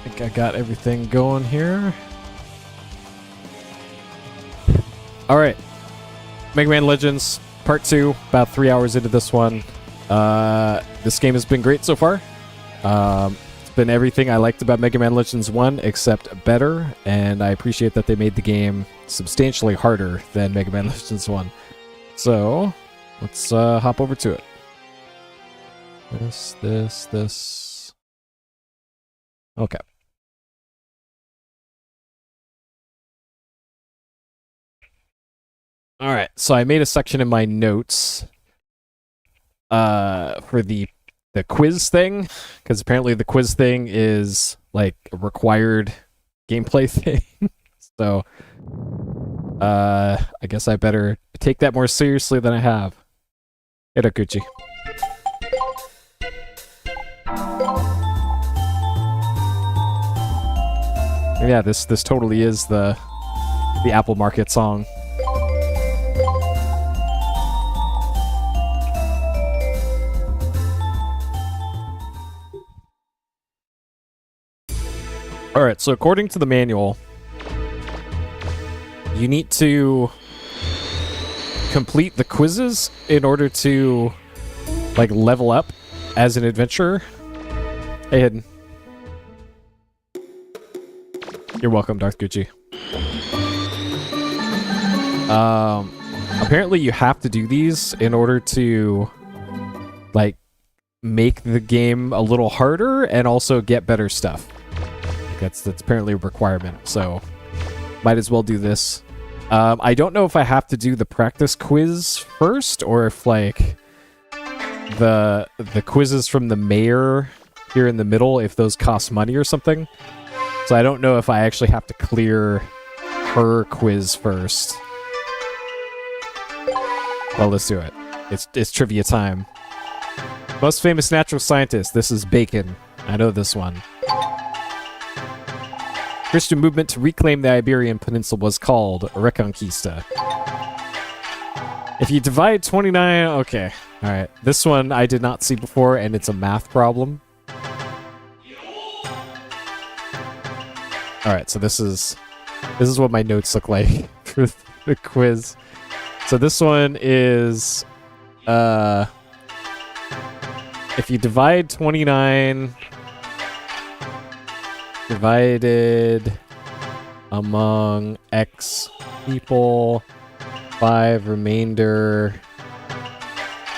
I think I got everything going here. Alright. Mega Man Legends Part 2. About 3 hours into this one. This game has been great so far. It's been everything I liked about Mega Man Legends 1, except better, and I appreciate that they made the game substantially harder than Mega Man Legends 1. So, let's hop over to it. This. Okay. Alright, so I made a section in my notes for the quiz thing, because apparently the quiz thing is like a required gameplay thing. So I guess I better take that more seriously than I have. Irakuchi. Yeah, this totally is the Apple Market song. Alright, so according to the manual, you need to complete the quizzes in order to, like, level up as an adventurer. Hey, Hidden. You're welcome, Darth Gucci. Apparently you have to do these in order to, like, make the game a little harder and also get better stuff. That's apparently a requirement, so might as well do this. I don't know if I have to do the practice quiz first, or if, like, the quizzes from the mayor here in the middle, if those cost money or something. So I don't know if I actually have to clear her quiz first. Well, let's do it. It's trivia time. Most famous natural scientist. This is Bacon. I know this one. Christian movement to reclaim the Iberian Peninsula was called Reconquista. If you divide 29... Okay. Alright. This one I did not see before, and it's a math problem. Alright, so this is what my notes look like for the quiz. So this one is... if you divide 29... divided among X people, 5 remainder,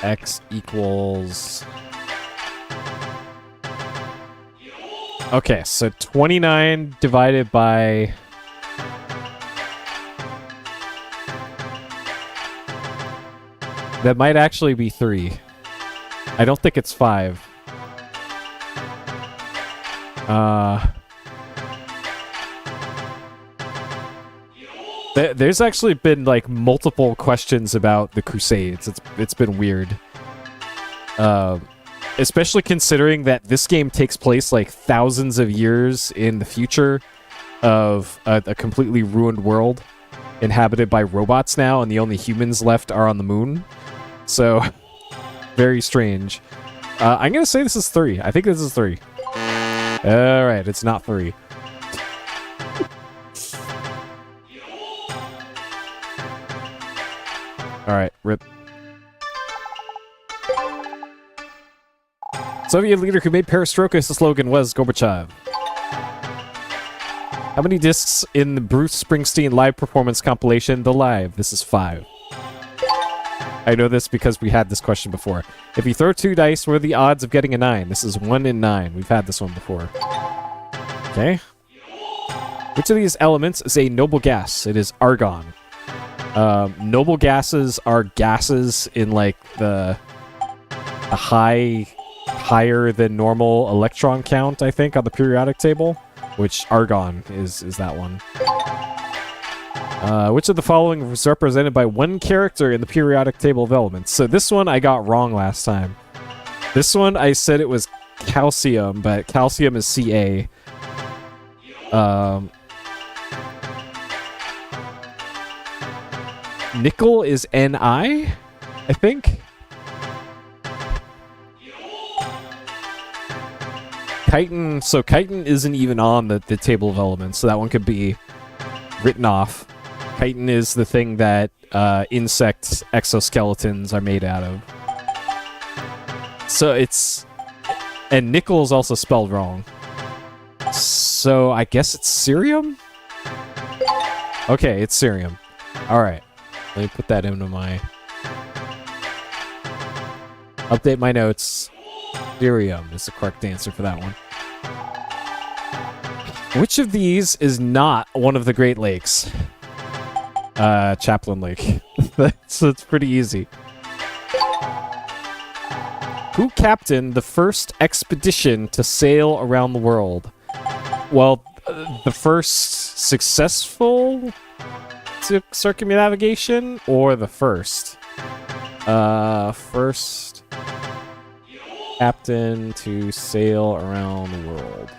X equals... Okay, so 29 divided by... That might actually be 3. I don't think it's 5. There's actually been, like, multiple questions about the Crusades. It's been weird. Especially considering that this game takes place, like, thousands of years in the future of a completely ruined world inhabited by robots now, and the only humans left are on the moon. So, very strange. I'm gonna say this is 3. I think this is 3. Alright, it's not 3. Alright, rip. Soviet leader who made perestroika the slogan was Gorbachev. How many discs in the Bruce Springsteen live performance compilation, The Live? This is 5. I know this because we had this question before. If you throw 2 dice, what are the odds of getting a 9? This is 1 in 9. We've had this one before. Okay. Which of these elements is a noble gas? It is argon. Noble gases are gases in, like, a higher than normal electron count, I think, on the periodic table, which argon is that one. Which of the following was represented by one character in the periodic table of elements? So this one I got wrong last time. This one I said it was calcium, but calcium is Ca. Nickel is Ni, I think. chitin. So chitin isn't even on the table of elements, so that one could be written off. Chitin is the thing that insect exoskeletons are made out of. So it's... And nickel is also spelled wrong. So I guess it's cerium? Okay, it's cerium. Alright. Let me put that into my... Update my notes. Cerium is the correct answer for that one. Which of these is not one of the Great Lakes? Chaplin Lake. So it's pretty easy. Who captained the first expedition to sail around the world? Well, the first successful circumnavigation or the first? First captain to sail around the world.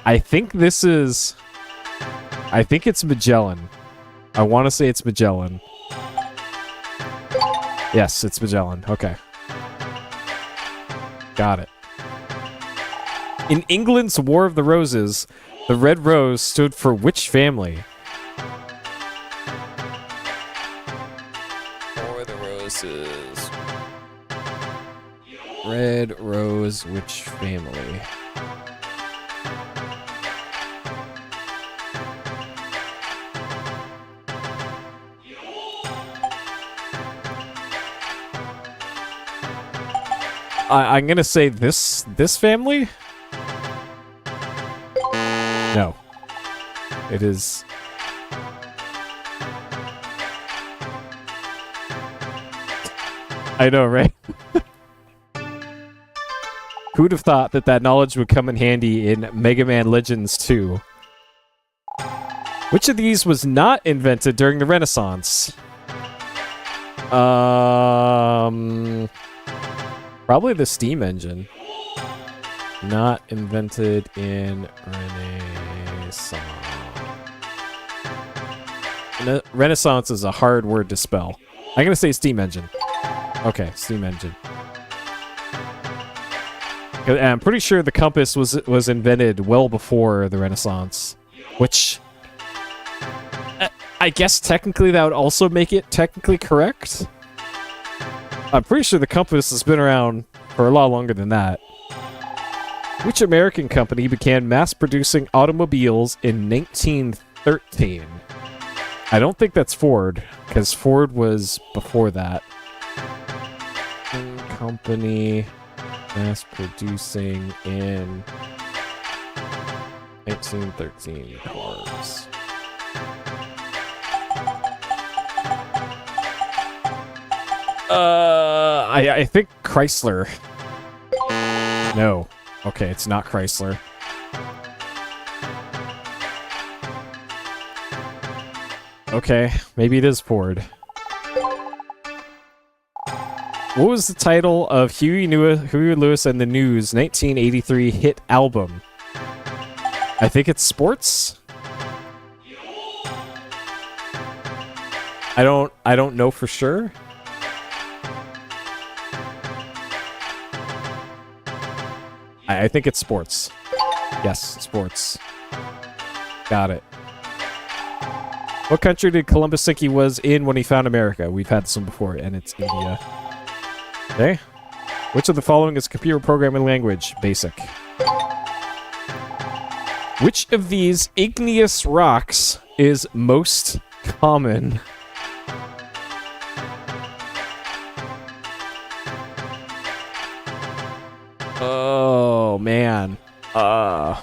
I think this is... I think it's Magellan. I want to say it's Magellan. Yes, it's Magellan. Okay. Got it. In England's War of the Roses, the red rose stood for which family? War of the Roses. Red rose, which family? I'm gonna say this family? No. It is... I know, right? Who'd have thought that knowledge would come in handy in Mega Man Legends 2? Which of these was not invented during the Renaissance? Probably the steam engine. Not invented in Renaissance. Renaissance is a hard word to spell. I'm gonna say steam engine. Okay, steam engine. I'm pretty sure the compass was invented well before the Renaissance, which I guess technically that would also make it technically correct. I'm pretty sure the compass has been around for a lot longer than that. Which American company began mass-producing automobiles in 1913? I don't think that's Ford, because Ford was before that. Company mass-producing in 1913 cars. I think Chrysler. No. Okay, it's not Chrysler. Okay, maybe it is Ford. What was the title of Huey Lewis and the News' 1983 hit album? I think it's Sports? I don't know for sure. I think it's Sports. Yes, Sports. Got it. What country did Columbus think he was in when he found America? We've had some before, and it's India. Okay. Which of the following is computer programming language? Basic. Which of these igneous rocks is most common? Oh, man. I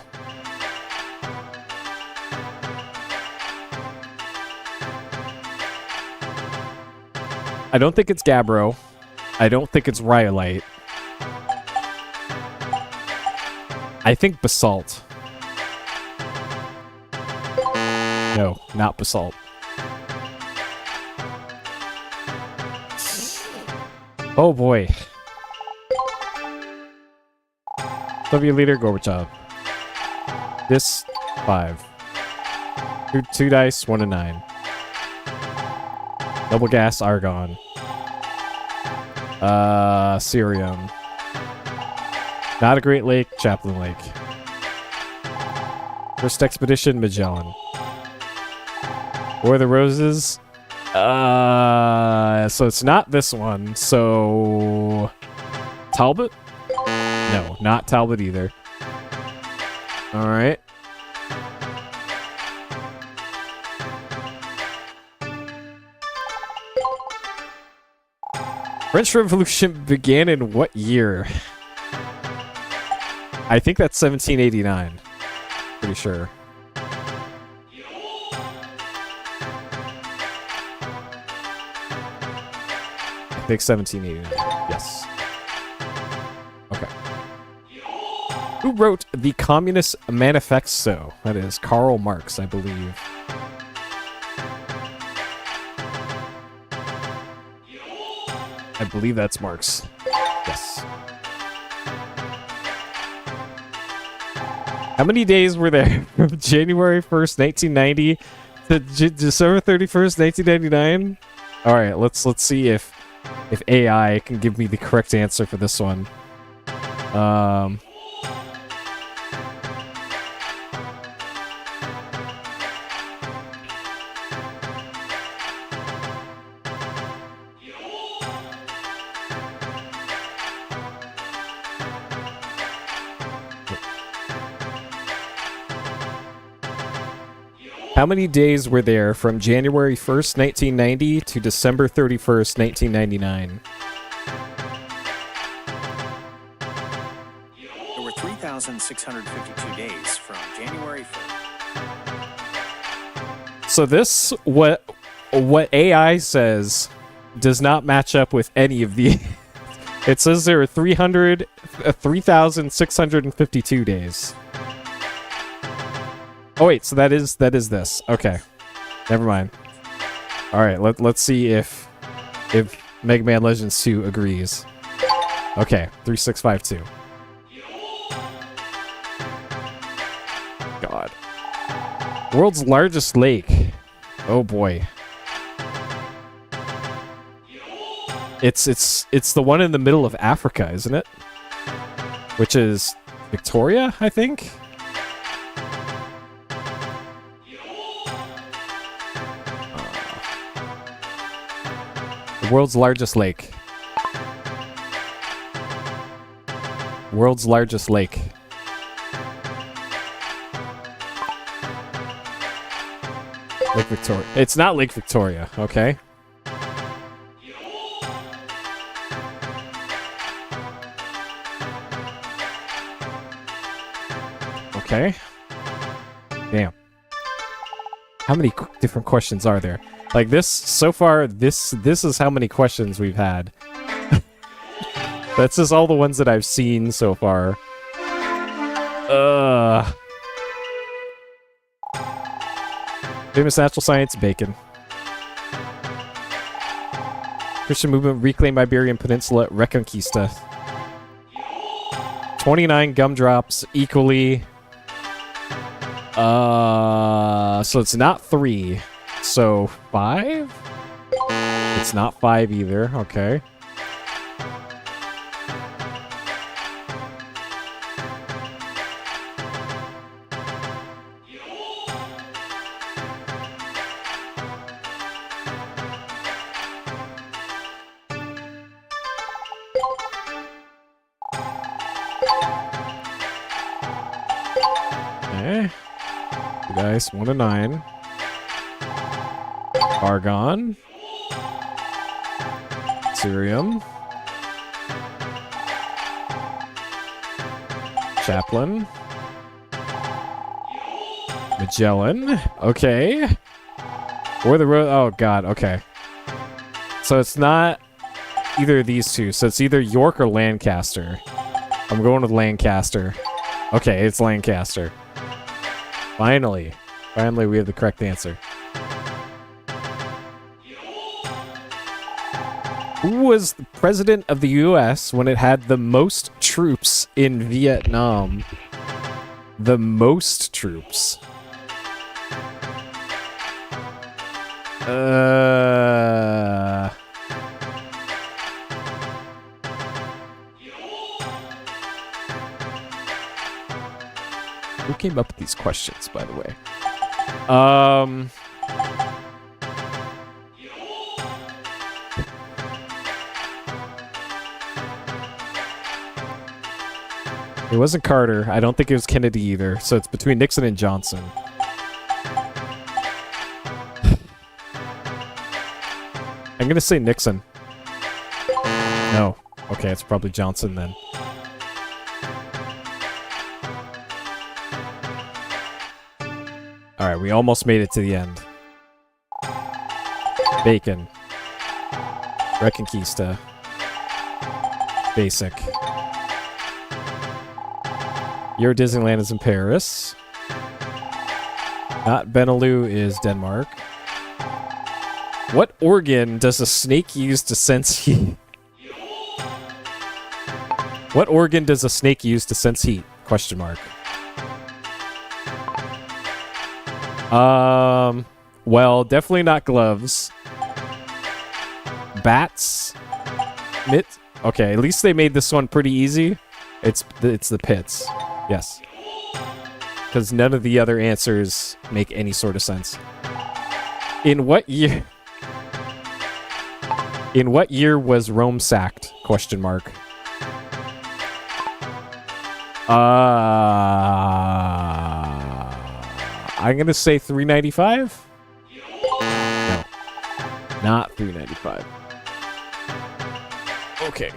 don't think it's Gabbro. I don't think it's Rhyolite. I think Basalt. No, not Basalt. Oh, boy. Soviet leader Gorbachev. This 5. Two dice, 1 and 9. Double gas, argon. Cerium. Not a Great Lake, Chaplin Lake. First expedition, Magellan. War of the Roses. So it's not this one. So Talbot? No, not Talbot either. All right. French Revolution began in what year? I think that's 1789. Pretty sure. I think 1789. Yes. Okay. Who wrote the Communist Manifesto? That is Karl Marx, I believe. I believe that's Marx. Yes. How many days were there from January 1st, 1990 to December 31st, 1999? All right, let's see if AI can give me the correct answer for this one. How many days were there from January 1st, 1990 to December 31st, 1999? There were 3,652 days from January 1st. So this, what AI says does not match up with any of the... It says there are 3,652 days. Oh wait, so that is this. Okay. Never mind. Alright, let's see if Mega Man Legends 2 agrees. Okay, 3652. God. World's largest lake. Oh boy. It's the one in the middle of Africa, isn't it? Which is Victoria, I think? World's largest lake. World's largest lake. Lake Victoria. It's not Lake Victoria, okay? Okay. Damn. How many different questions are there? Like this, so far, this is how many questions we've had. That's just all the ones that I've seen so far. Famous natural science, bacon. Christian movement, reclaim Iberian Peninsula, Reconquista. 29 gumdrops, equally. So it's not 3. So 5? It's not 5 either. Okay. Okay. You guys, 1 to 9. Argon. Cerium. Chaplin. Magellan. Okay. Or the road. Oh, God. Okay. So it's not either of these two. So it's either York or Lancaster. I'm going with Lancaster. Okay, it's Lancaster. Finally. Finally, we have the correct answer. Who was the president of the U.S. when it had the most troops in Vietnam? The most troops. Who came up with these questions, by the way? It wasn't Carter. I don't think it was Kennedy either. So it's between Nixon and Johnson. I'm gonna say Nixon. No. Okay, it's probably Johnson then. Alright, we almost made it to the end. Bacon. Reconquista. Basic. Your Disneyland is in Paris. Not Benelux is Denmark. What organ does a snake use to sense heat? What organ does a snake use to sense heat? Question mark. Well, definitely not gloves. Bats? Mitt? Okay, at least they made this one pretty easy. It's the pits. Yes. Because none of the other answers make any sort of sense. In what year... In what year was Rome sacked? Question mark. I'm gonna say 395? No. Not 395. Okay.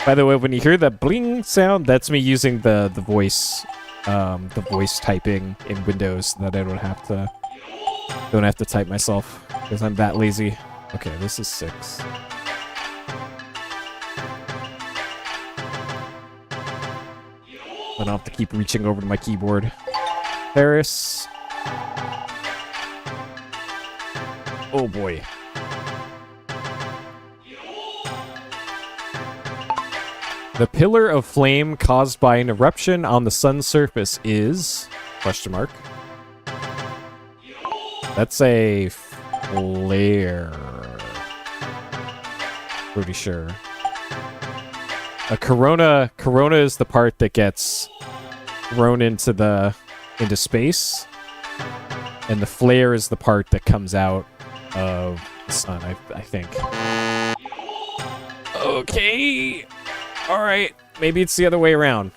By the way, when you hear that bling sound, that's me using the voice typing in Windows that I don't have to type myself because I'm that lazy. Okay, this is 6. I don't have to keep reaching over to my keyboard. Paris. Oh boy. The pillar of flame caused by an eruption on the sun's surface is... Question mark. That's a flare. Pretty sure. A corona is the part that gets thrown into space, and the flare is the part that comes out of the sun, I think. Okay. All right. Maybe it's the other way around.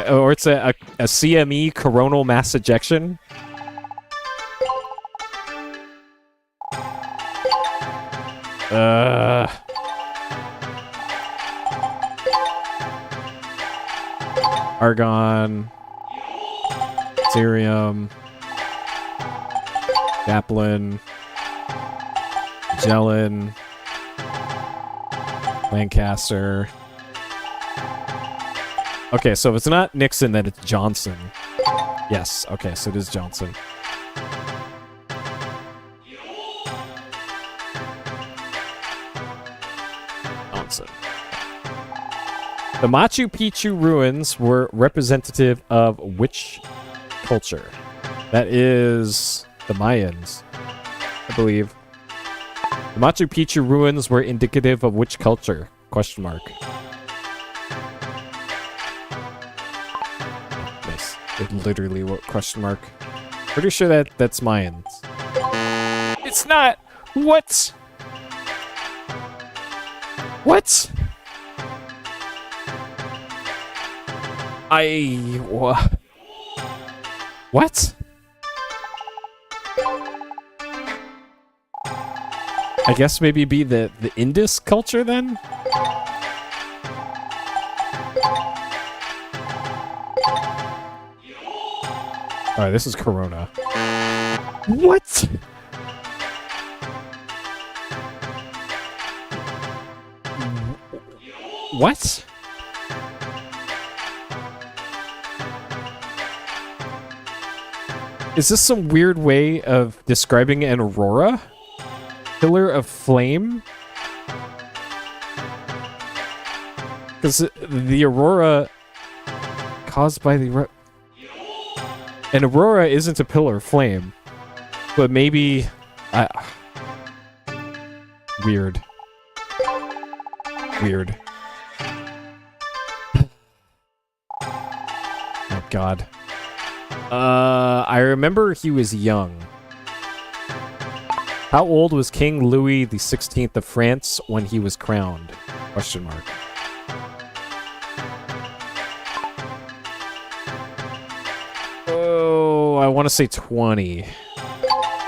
Or it's a CME, coronal mass ejection. Argon, Cerium, Daplin, Magellan, Lancaster. Okay, so if it's not Nixon, then it's Johnson. Yes, okay, so it is Johnson. Johnson. The Machu Picchu ruins were representative of which culture? That is the Mayans, I believe. The Machu Picchu ruins were indicative of which culture? Question mark. Nice. It literally wrote question mark. Pretty sure that's Mayans. It's not! What? What? What? I guess maybe be the Indus culture then? Alright, this is Corona. What? What? Is this some weird way of describing an aurora? Pillar of flame? Because the aurora caused by the... An aurora isn't a pillar of flame. But maybe... weird. Weird. Oh, God. I remember he was young. How old was King Louis XVI of France when he was crowned? Question mark. Oh, I want to say 20.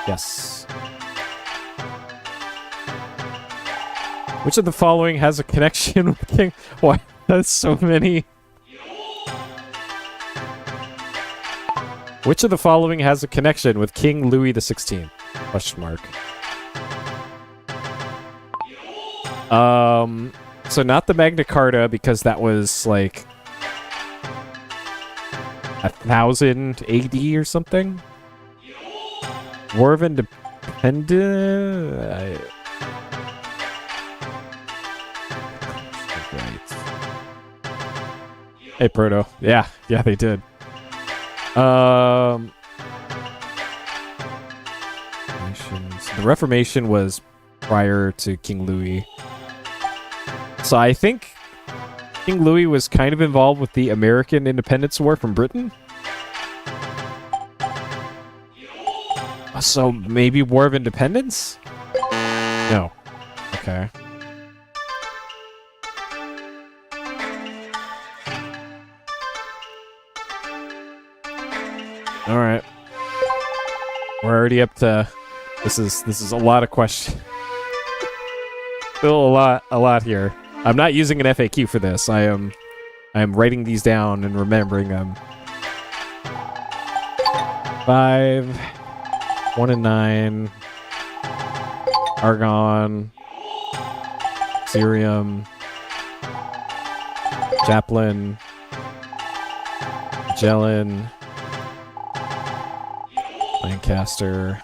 Yes. Which of the following has a connection with King? Why? That's so many. Which of the following has a connection with King Louis XVI? Question mark. So not the Magna Carta, because that was like 1000 AD or something. War of Independence. Right. Hey, Proto. Yeah, they did. The Reformation was prior to King Louis. So I think King Louis was kind of involved with the American Independence War from Britain. So maybe War of Independence? No. Okay. All right. We're already up to. This is a lot of questions. Still a lot here. I'm not using an FAQ for this. I am writing these down and remembering them. 5, 1 and 9, Argon, Cerium, Chaplin, Magellan, Lancaster,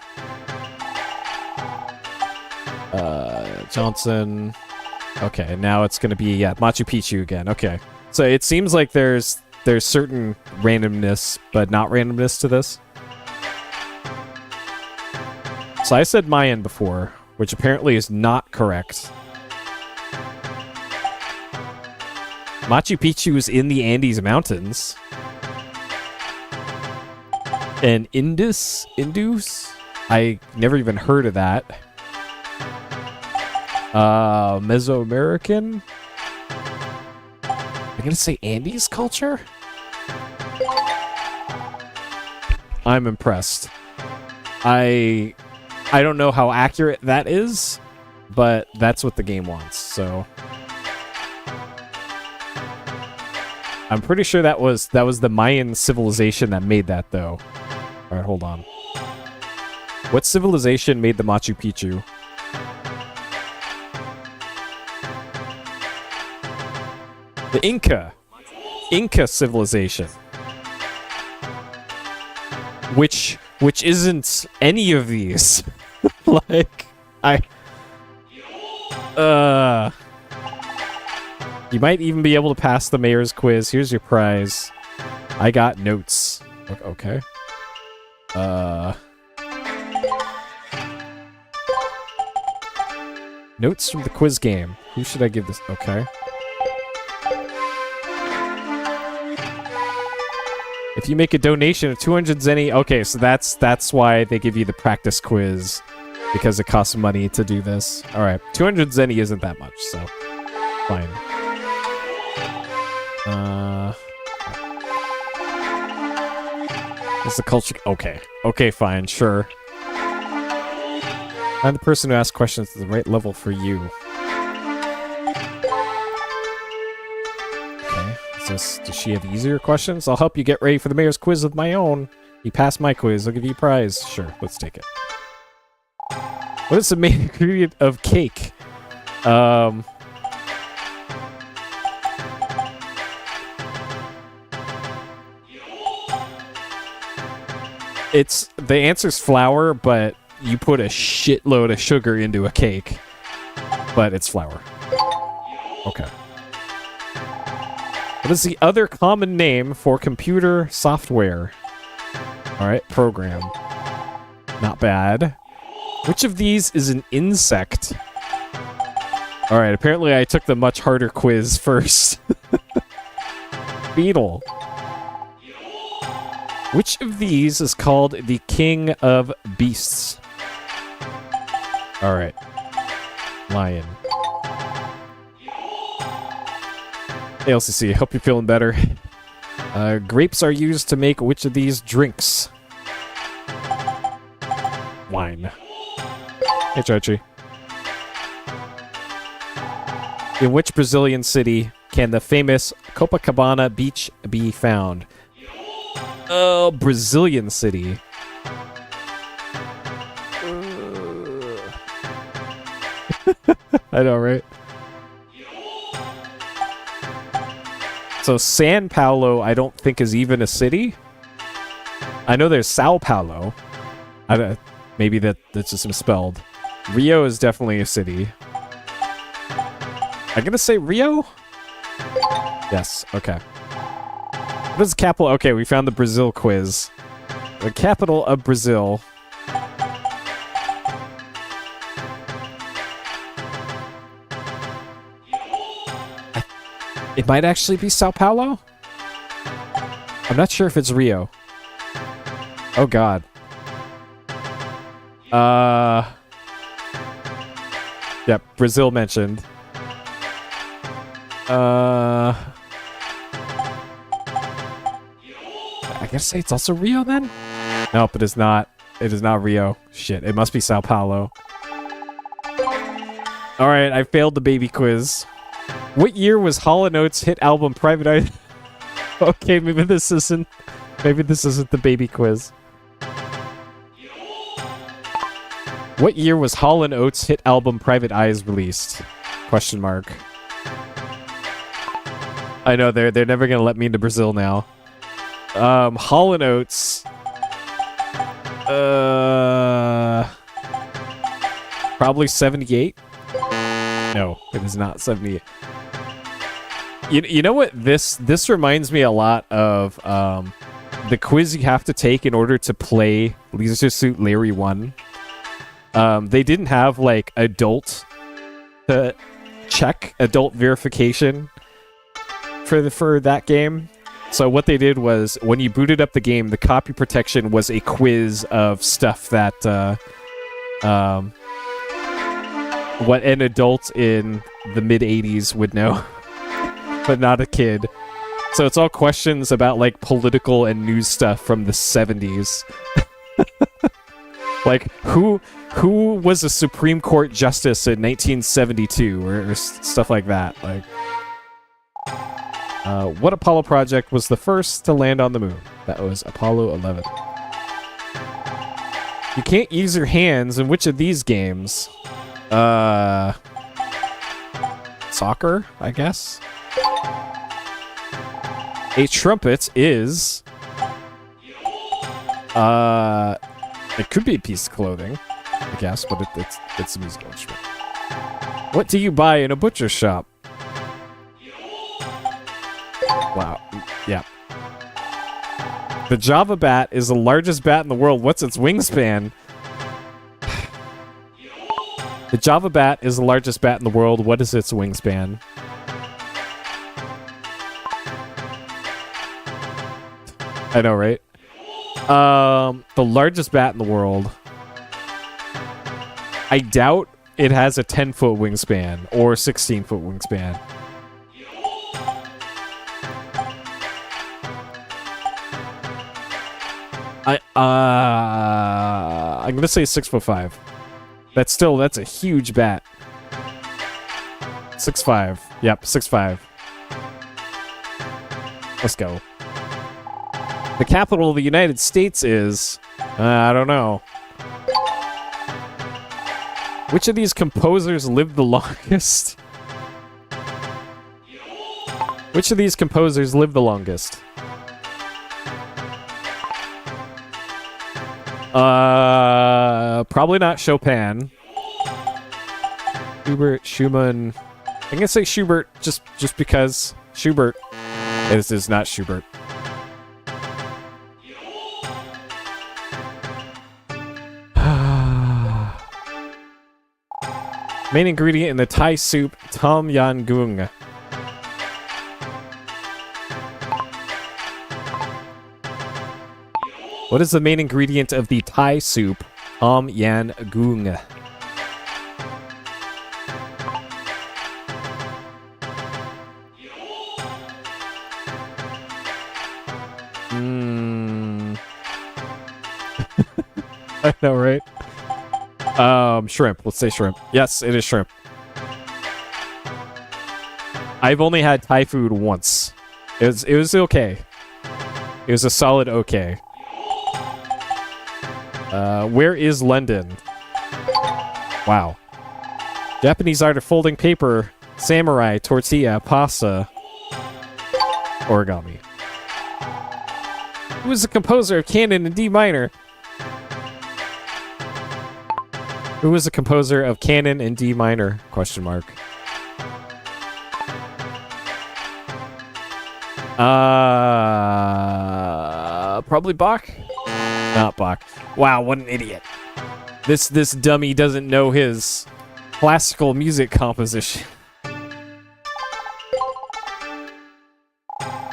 Johnson. Okay, now it's going to be Machu Picchu again. Okay, so it seems like there's certain randomness, but not randomness to this. So I said Mayan before, which apparently is not correct. Machu Picchu is in the Andes Mountains. And Indus? I never even heard of that. Mesoamerican? I'm gonna say Andes culture? I'm impressed. I don't know how accurate that is, but that's what the game wants, so. I'm pretty sure that was the Mayan civilization that made that, though. Alright, hold on. What civilization made the Machu Picchu? The Inca civilization. Which isn't any of these. Like, you might even be able to pass the mayor's quiz. Here's your prize. I got notes. Okay. Notes from the quiz game. Who should I give this? Okay. If you make a donation of 200 zenny, okay, so that's why they give you the practice quiz, because it costs money to do this. All right, 200 zenny isn't that much, so fine. Is the culture okay? Fine, sure. Find the person who asks questions at the right level for you. Does she have easier questions? I'll help you get ready for the mayor's quiz with my own. You pass my quiz, I'll give you a prize. Sure, let's take it. What is the main ingredient of cake? The answer's flour, but you put a shitload of sugar into a cake. But it's flour. Okay. What is the other common name for computer software? Alright, program. Not bad. Which of these is an insect? All right, apparently I took the much harder quiz first. Beetle. Which of these is called the King of Beasts? All right. Lion. Hey, LCC, hope you're feeling better. Grapes are used to make which of these drinks? Wine. Hey, Charchi. In which Brazilian city can the famous Copacabana beach be found? Oh, Brazilian city. I know, right? So San Paulo, I don't think is even a city. I know there's Sao Paulo. Maybe that's just misspelled. Rio is definitely a city. I'm gonna say Rio? Yes, okay. What is the capital? Okay, we found the Brazil quiz. The capital of Brazil. It might actually be Sao Paulo? I'm not sure if it's Rio. Oh god. Yep, Brazil mentioned. I gotta say it's also Rio then? Nope, it is not. It is not Rio. Shit, it must be Sao Paulo. Alright, I failed the baby quiz. What year was Hall & Oates' hit album Private Eye? Okay, maybe this isn't the baby quiz. What year was Hall & Oates' hit album Private Eyes released? Question mark. I know they're never gonna let me into Brazil now. Hall & Oates. Probably 78. No, it is not 78. You know what? This reminds me a lot of the quiz you have to take in order to play Leisure Suit Larry 1. They didn't have like adult verification for that game. So what they did was when you booted up the game, the copy protection was a quiz of stuff that what an adult in the mid 80s would know. But not a kid. So it's all questions about like political and news stuff from the 70s. Like who was a Supreme Court justice in 1972 or stuff like that. Like what Apollo project was the first to land on the moon? That was Apollo 11. You can't use your hands in which of these games? Soccer, I guess. A trumpet is it could be a piece of clothing, I guess, but it's a musical instrument. What do you buy in a butcher shop? Wow. Yeah. The Java bat is the largest bat in the world. What's its wingspan? The Java bat is the largest bat in the world. What is its wingspan? I know, right? The largest bat in the world. I doubt it has a 10-foot wingspan or 16-foot wingspan. I'm gonna say 6'5". That's a huge bat. 6'5". Yep, 6'5". Let's go. The capital of the United States is... I don't know. Which of these composers lived the longest? Which of these composers lived the longest? Probably not Chopin. Schubert, Schumann. I'm gonna say Schubert just because Schubert. This is not Schubert. Main ingredient in the Thai soup, tom yam goong. What is the main ingredient of the Thai soup, tom yam goong? I know, right? Shrimp. Let's say shrimp. Yes, it is shrimp. I've only had Thai food once. It was okay. It was a solid okay. Where is London? Wow. Japanese art of folding paper, samurai, tortilla, pasta, origami. Who is the composer of Canon in D minor? Who was the composer of Canon in D minor? Question mark. Probably Bach? Not Bach. Wow, what an idiot. This dummy doesn't know his classical music composition.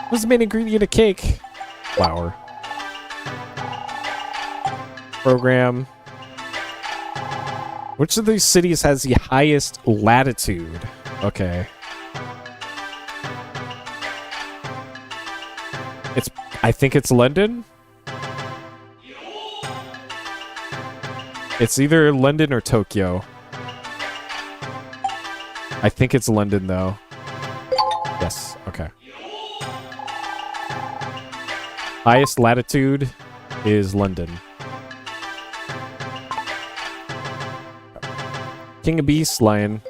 What's the main ingredient of cake? Flour. Program. Which of these cities has the highest latitude? Okay. I think it's London? It's either London or Tokyo. I think it's London, though. Yes, okay. Highest latitude is London. King of Beasts, lion.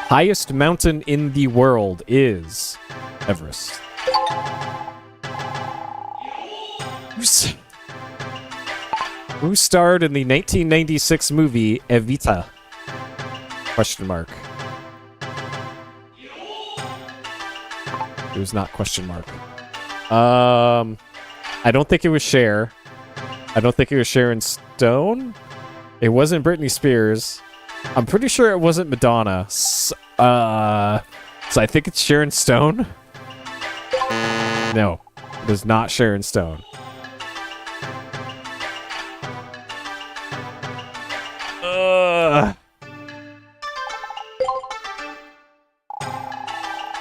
Highest mountain in the world is Everest. Who starred in the 1996 movie Evita? Question mark. It was not question mark. I don't think it was Cher. I don't think it was Sharon Stone. It wasn't Britney Spears. I'm pretty sure it wasn't Madonna. So I think it's Sharon Stone. No, it is not Sharon Stone.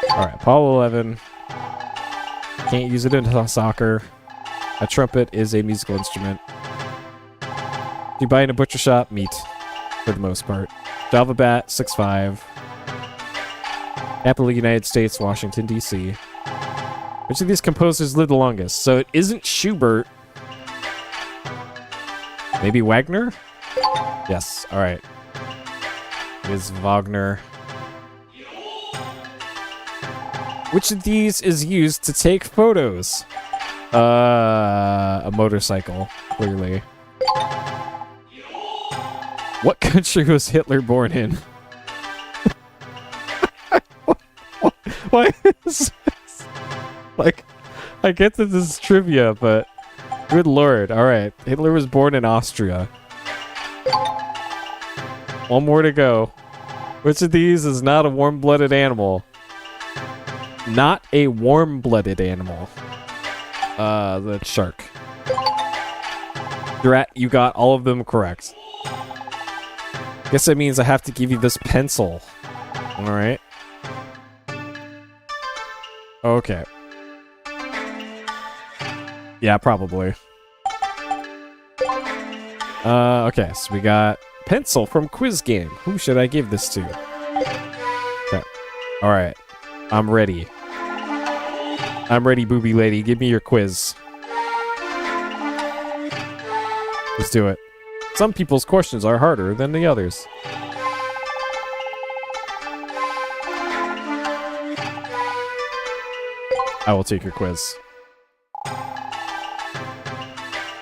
Alright, Apollo 11. Can't use it in soccer. A trumpet is a musical instrument. You buy in a butcher shop, meat, for the most part. Java Bat, 6'5". Capital United States, Washington, D.C. Which of these composers lived the longest? So it isn't Schubert. Maybe Wagner? Yes, alright. It is Wagner. Which of these is used to take photos? A motorcycle, clearly. What country was Hitler born in? Why is this? Like, I get that this is trivia, but good lord. Alright, Hitler was born in Austria. One more to go. Which of these is not a warm-blooded animal? Not a warm-blooded animal. The shark. Drat, you got all of them correct. Guess that means I have to give you this pencil. Alright. Okay. Yeah, probably. Okay, so we got pencil from Quiz Game. Who should I give this to? Okay. Alright. I'm ready. I'm ready, booby lady. Give me your quiz. Let's do it. Some people's questions are harder than the others. I will take your quiz.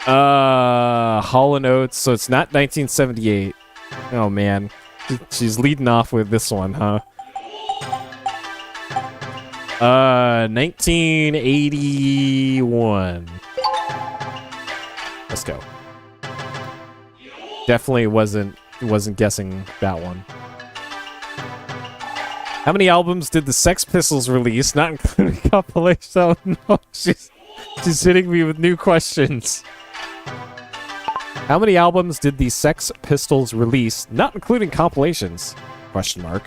Hall & Oates, so it's not 1978. Oh man. She's leading off with this one, huh? 1981. Let's go. Definitely wasn't wasn't guessing that one. How many albums did the Sex Pistols release, not including compilations? Oh no, she's hitting me with new questions. How many albums did the Sex Pistols release, not including compilations? Question mark.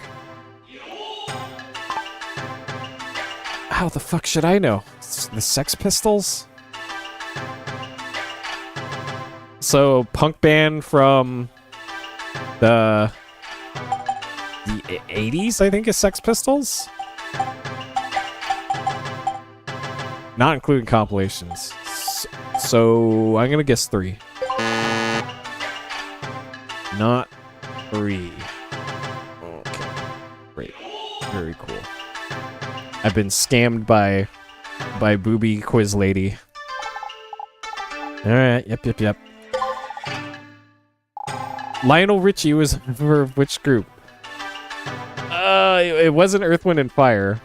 How the fuck should I know? The Sex Pistols? So, punk band from the 80s, I think, is Sex Pistols? Not including compilations. So, I'm gonna guess 3. Not 3. Okay. Great. Very cool. I've been scammed by Booby Quiz Lady. Alright, yep. Lionel Richie was a member of which group? It wasn't Earth, Wind, and Fire.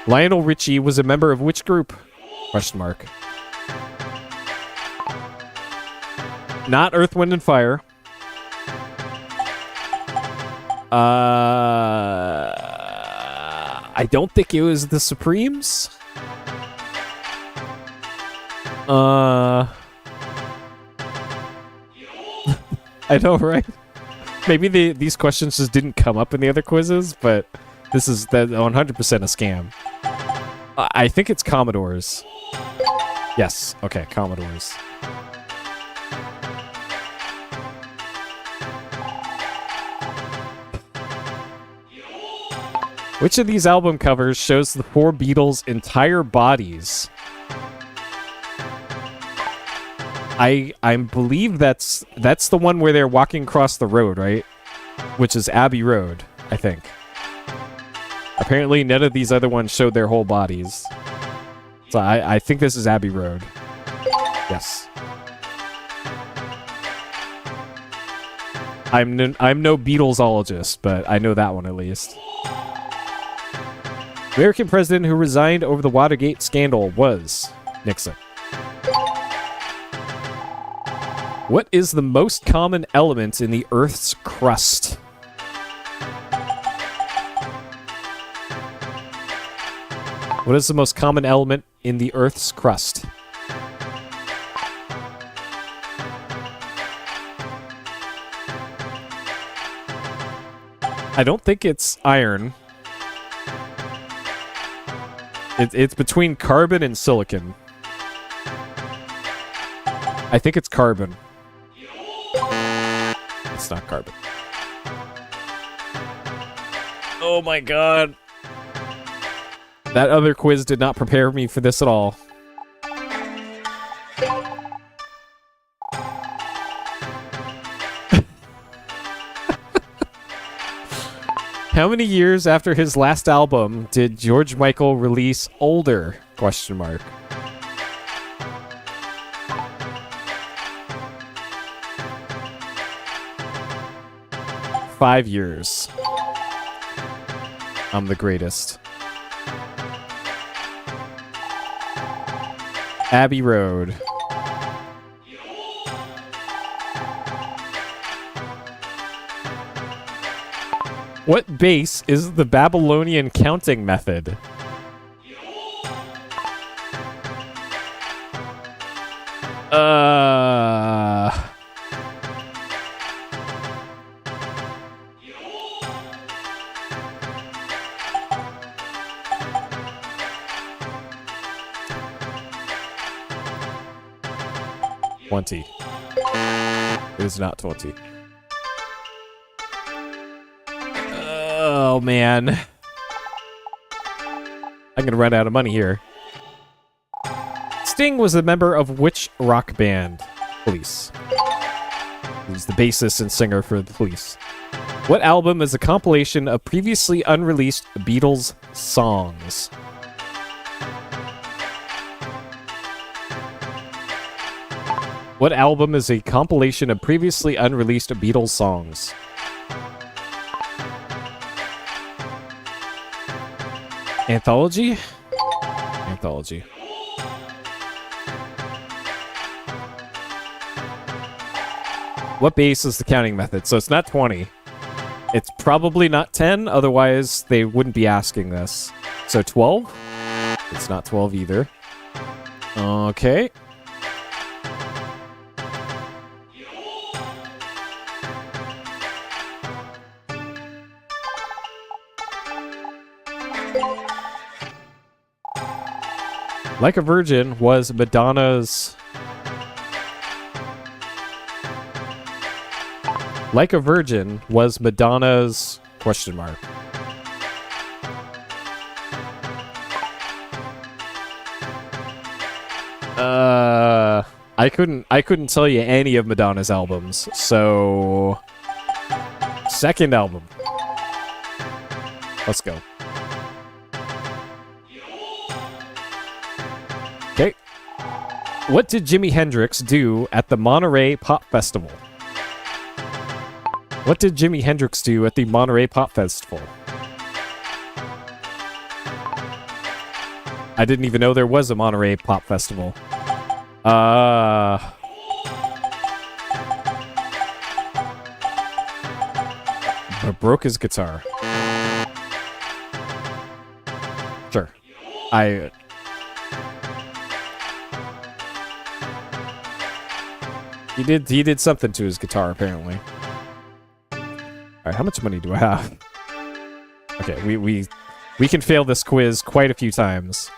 Lionel Richie was a member of which group? Question mark. Not Earth, Wind, and Fire. I don't think it was the Supremes. I know, right? Maybe these questions just didn't come up in the other quizzes, but this is 100% a scam. I think it's Commodores. Yes. Okay, Commodores. Which of these album covers shows the 4 Beatles' entire bodies? I believe that's the one where they're walking across the road, right? Which is Abbey Road, I think. Apparently, none of these other ones showed their whole bodies. So I think this is Abbey Road. Yes. I'm no Beatlesologist, but I know that one at least. American president who resigned over the Watergate scandal was Nixon. What is the most common element in the Earth's crust? What is the most common element in the Earth's crust? I don't think it's iron. It's between carbon and silicon. I think it's carbon. It's not carbon. Oh my god. That other quiz did not prepare me for this at all. How many years after his last album did George Michael release Older? Question mark. Five years. I'm the greatest. Abbey Road. What base is the Babylonian counting method? $20. It is not 20. Oh, man. I'm gonna run out of money here. Sting was a member of which rock band? Police. He's the bassist and singer for the Police. What album is a compilation of previously unreleased Beatles songs? What album is a compilation of previously unreleased Beatles songs? Anthology? Anthology. What base is the counting method? So it's not 20. It's probably not 10, otherwise they wouldn't be asking this. So 12? It's not 12 either. Okay. Like a Virgin was Madonna's... Like a Virgin was Madonna's... question mark. I couldn't tell you any of Madonna's albums, so... Second album. Let's go. Okay. What did Jimi Hendrix do at the Monterey Pop Festival? What did Jimi Hendrix do at the Monterey Pop Festival? I didn't even know there was a Monterey Pop Festival. Broke his guitar. Sure. He did something to his guitar, apparently. Alright, how much money do I have? Okay, we can fail this quiz quite a few times.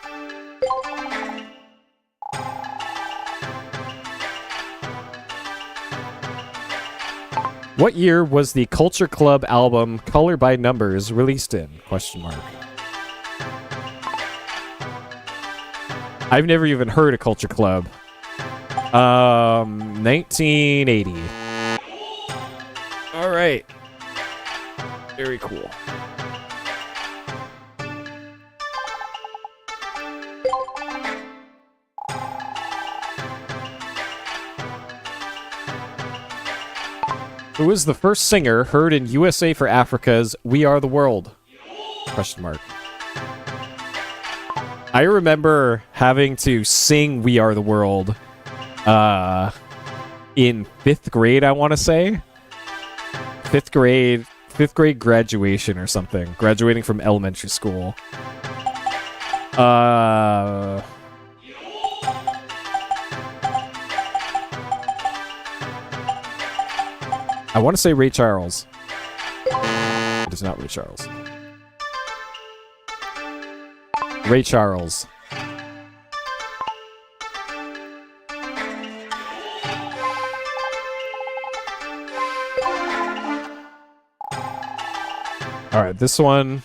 What year was the Culture Club album Color by Numbers released in? Question mark. I've never even heard of Culture Club. 1980. All right. Very cool. Who was the first singer heard in USA for Africa's We Are the World? Question mark. I remember having to sing We Are the World in 5th grade, I want to say. 5th grade graduation or something. Graduating from elementary school. I want to say Ray Charles. It is not Ray Charles. Ray Charles. Alright, this one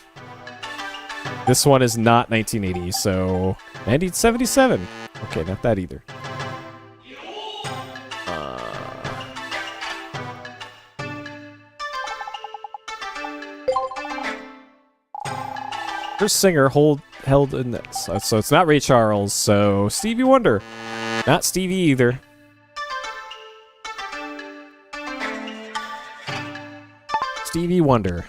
is not 1980, so 1977. Okay, not that either. First singer held in this. So it's not Ray Charles, so Stevie Wonder. Not Stevie either. Stevie Wonder.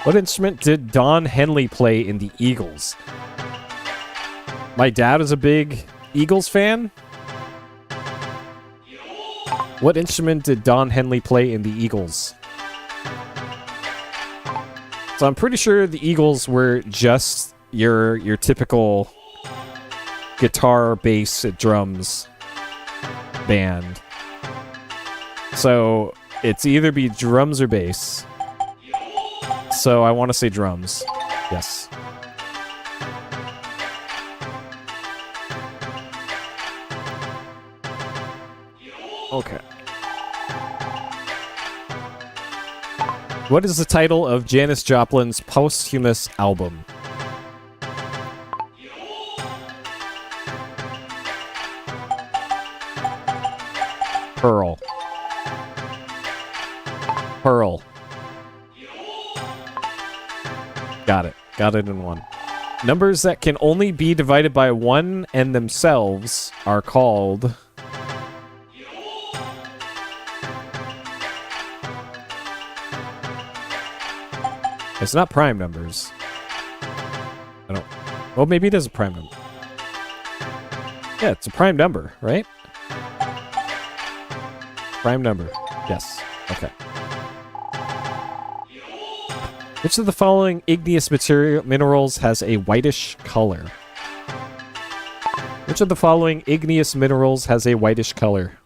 What instrument did Don Henley play in the Eagles? My dad is a big Eagles fan. What instrument did Don Henley play in the Eagles? So I'm pretty sure the Eagles were just your typical guitar, bass, drums band. So it's either be drums or bass. So I want to say drums. Yes. Okay. What is the title of Janis Joplin's posthumous album? Pearl. Pearl. Got it. Got it in one. Numbers that can only be divided by 1 and themselves are called... It's not prime numbers. I don't... Well, maybe it is a prime number. Yeah, it's a prime number, right? Prime number. Yes. Okay. Which of the following igneous minerals has a whitish color? Which of the following igneous minerals has a whitish color?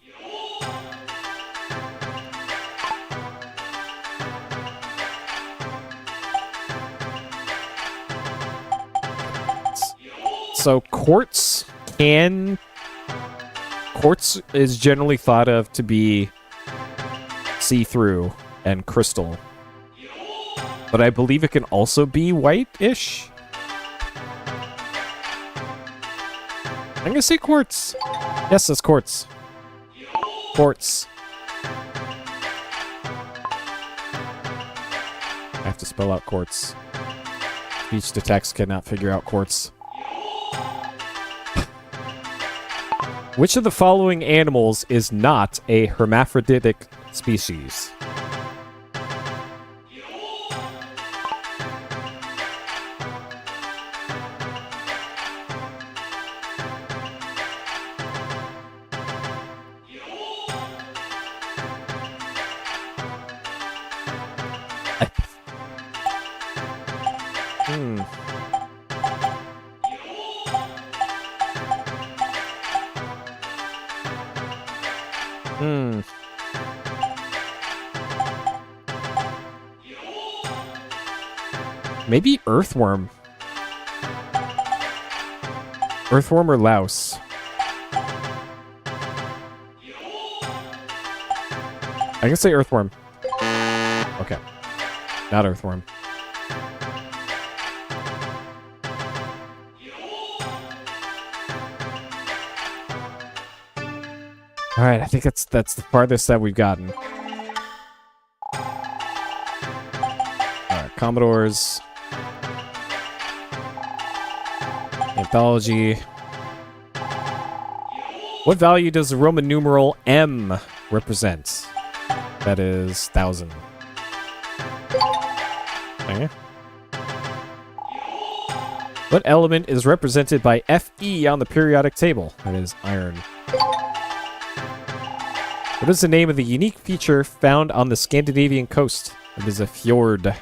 So quartz is generally thought of to be see-through and crystal. But I believe it can also be white-ish. I'm gonna say quartz. Yes, it's quartz. Quartz. I have to spell out quartz. Speech to text cannot figure out quartz. Which of the following animals is not a hermaphroditic species? Maybe earthworm. Earthworm or louse? I can say earthworm. Okay. Not earthworm. Alright, I think that's the farthest that we've gotten. Alright, Commodores. Anthology. What value does the Roman numeral M represent? That is 1,000. Okay. What element is represented by Fe on the periodic table? That is iron. What is the name of the unique feature found on the Scandinavian coast? It is a fjord.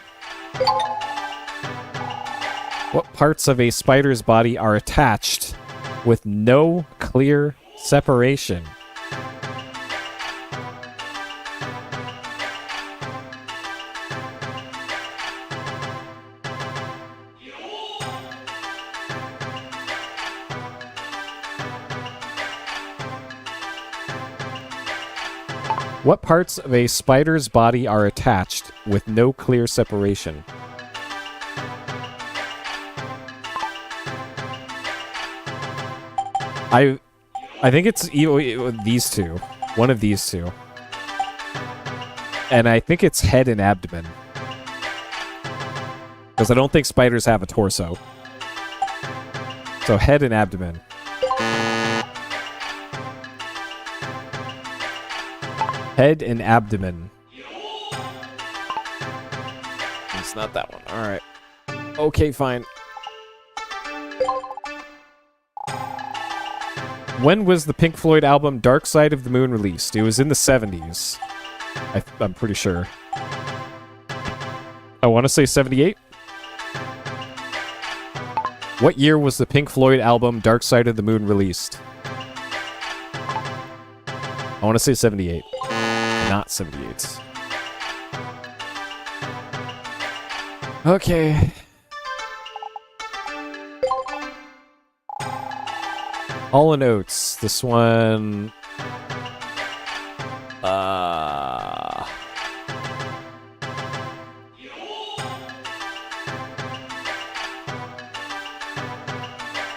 What parts of a spider's body are attached with no clear separation? What parts of a spider's body are attached with no clear separation? I think it's these two. One of these two. And I think it's head and abdomen. Because I don't think spiders have a torso. So head and abdomen. Head and abdomen. It's not that one. Alright. Okay, fine. When was the Pink Floyd album Dark Side of the Moon released? It was in the 70s. I'm pretty sure. I want to say 78. What year was the Pink Floyd album Dark Side of the Moon released? I want to say 78. Not 78. Okay. Hall & Oates. This one...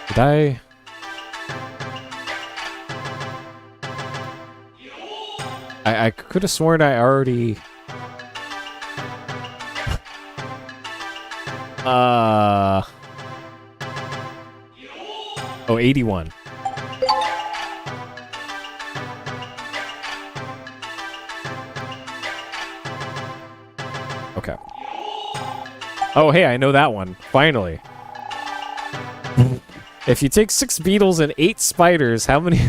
Did I could have sworn I already... Oh, 81. Okay. Oh, hey, I know that one. Finally. If you take 6 beetles and 8 spiders, how many...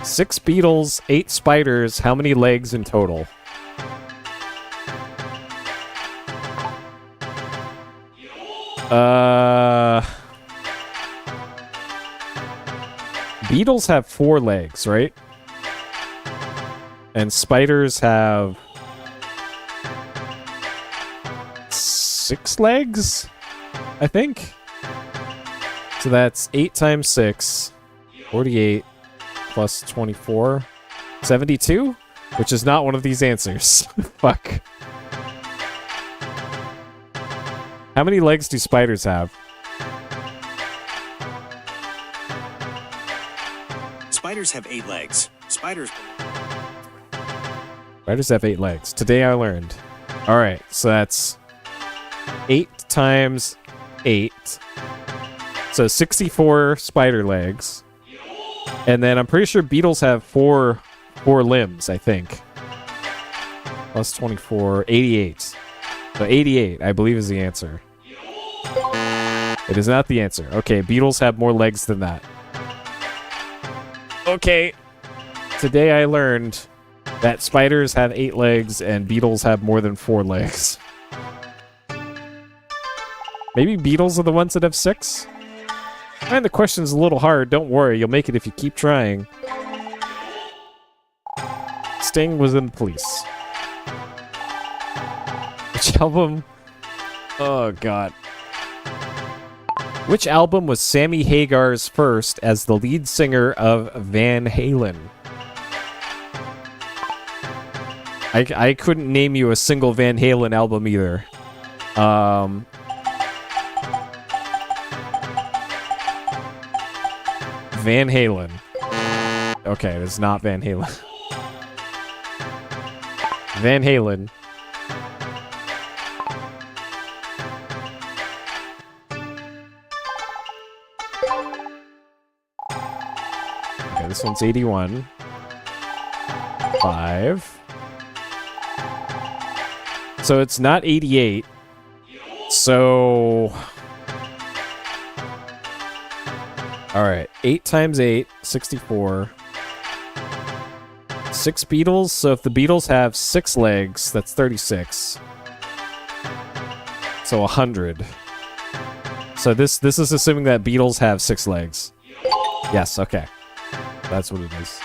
6 beetles, 8 spiders, how many legs in total? Beetles have 4 legs, right? And spiders have 6 legs, I think. So that's 8 times 6, 48, plus 24, 72? Which is not one of these answers. Fuck. How many legs do spiders have? Spiders have 8 legs. Spiders Spiders have 8 legs. Today I learned. Alright, so that's 8 times 8. So 64 spider legs. And then I'm pretty sure beetles have 4 limbs, I think. Plus 24, 88. So 88, I believe, is the answer. It is not the answer. Okay, beetles have more legs than that. Okay. Today I learned that spiders have 8 legs and beetles have more than 4 legs. Maybe beetles are the ones that have 6? And the question's a little hard. Don't worry, you'll make it if you keep trying. Sting was in the Police. Which album? Oh, God. Which album was Sammy Hagar's first as the lead singer of Van Halen? I couldn't name you a single Van Halen album either. Van Halen. Okay, it's not Van Halen. Van Halen. Okay, this one's 81. 5. So it's not 88. So... Alright, 8 times 8, 64. 6 beetles, so if the beetles have 6 legs, that's 36. So 100. So this is assuming that beetles have 6 legs. Yes, okay. That's what it is.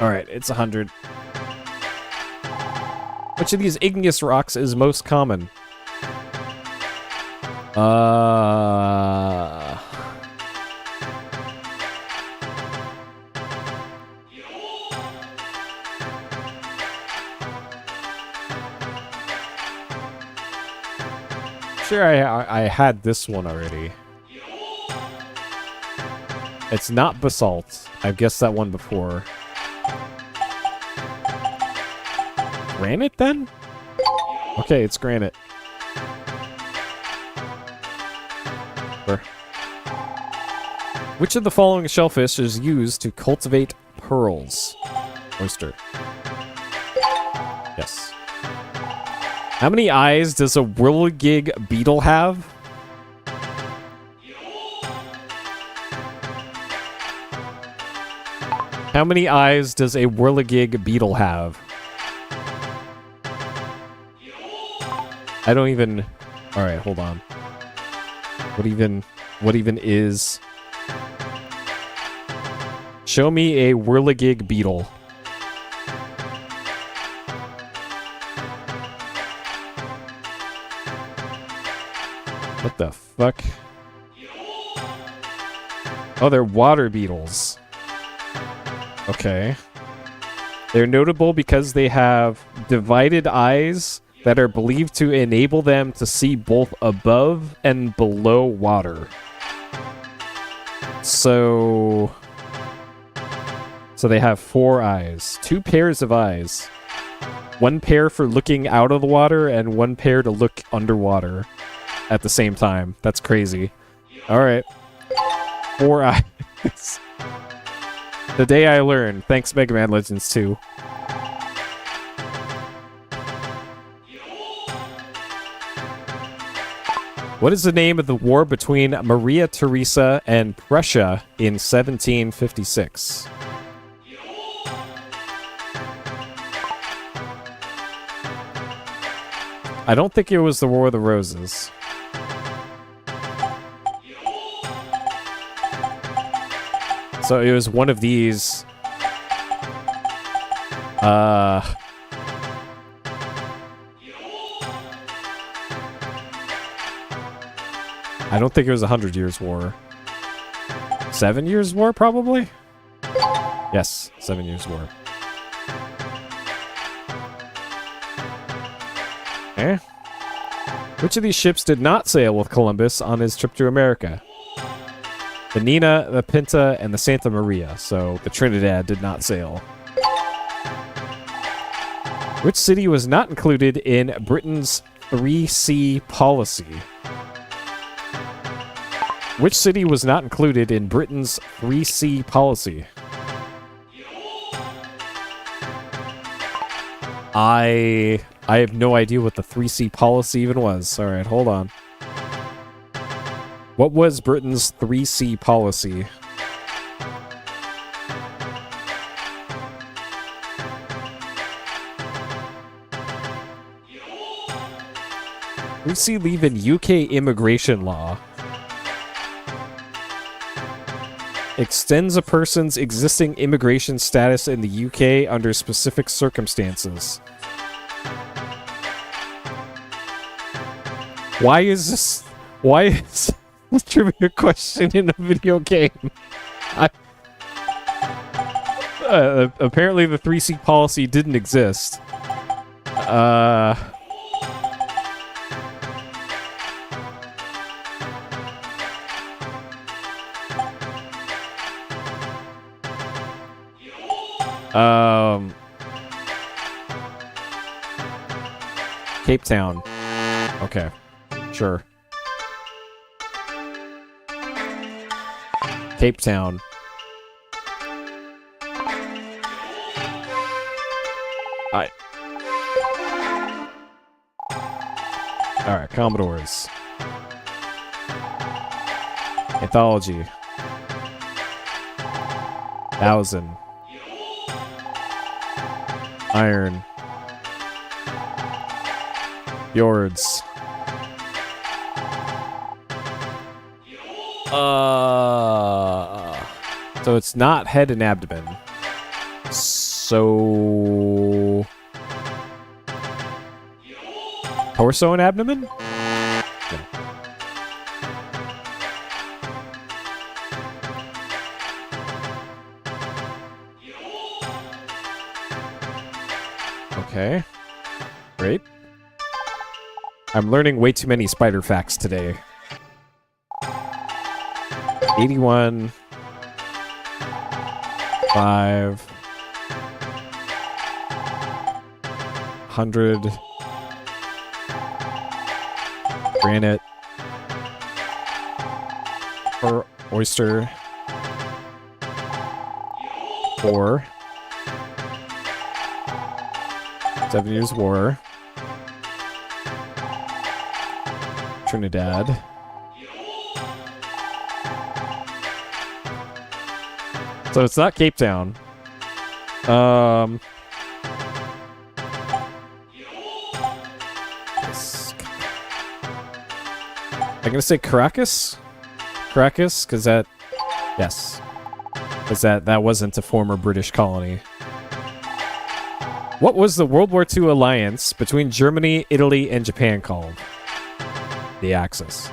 Alright, it's 100. Which of these igneous rocks is most common? Sure, I had this one already. It's not basalt. I've guessed that one before. Granite, then? Okay, it's granite. Sure. Which of the following shellfish is used to cultivate pearls? Oyster. Yes. How many eyes does a whirligig beetle have? How many eyes does a whirligig beetle have? I don't even... Alright, hold on. What even is... Show me a whirligig beetle. What the fuck? Oh, they're water beetles. Okay. They're notable because they have divided eyes that are believed to enable them to see both above and below water. So they have 4 eyes. 2 pairs of eyes. 1 pair for looking out of the water and 1 pair to look underwater at the same time. That's crazy. Alright. 4 eyes. The day I learned. Thanks, Mega Man Legends 2. What is the name of the war between Maria Theresa and Prussia in 1756? I don't think it was the War of the Roses. So it was one of these. I don't think it was 100 Years' War. 7 Years' War, probably? Yes, 7 Years' War. Eh? Which of these ships did not sail with Columbus on his trip to America? The Nina, the Pinta, and the Santa Maria. So the Trinidad did not sail. Which city was not included in Britain's 3C policy? Which city was not included in Britain's 3C policy? I have no idea what the 3C policy even was. All right, hold on. What was Britain's 3C policy? We see leave in UK immigration law. Extends a person's existing immigration status in the UK under specific circumstances. Why is this a trivia question in a video game? Apparently the 3C policy didn't exist. Cape Town. Okay. Sure. Cape Town. Alright, Commodores. Anthology. 1000. Iron. Fjords. So it's not head and abdomen. So torso and abdomen? No. Okay. Great. I'm learning way too many spider facts today. 81. 5. 100. Granite. Or oyster. 4. 7 Years' War. Trinidad. So it's not Cape Town. I'm gonna say Caracas? Caracas? Because that... Yes. Because that wasn't a former British colony. What was the World War II alliance between Germany, Italy, and Japan called? The Axis.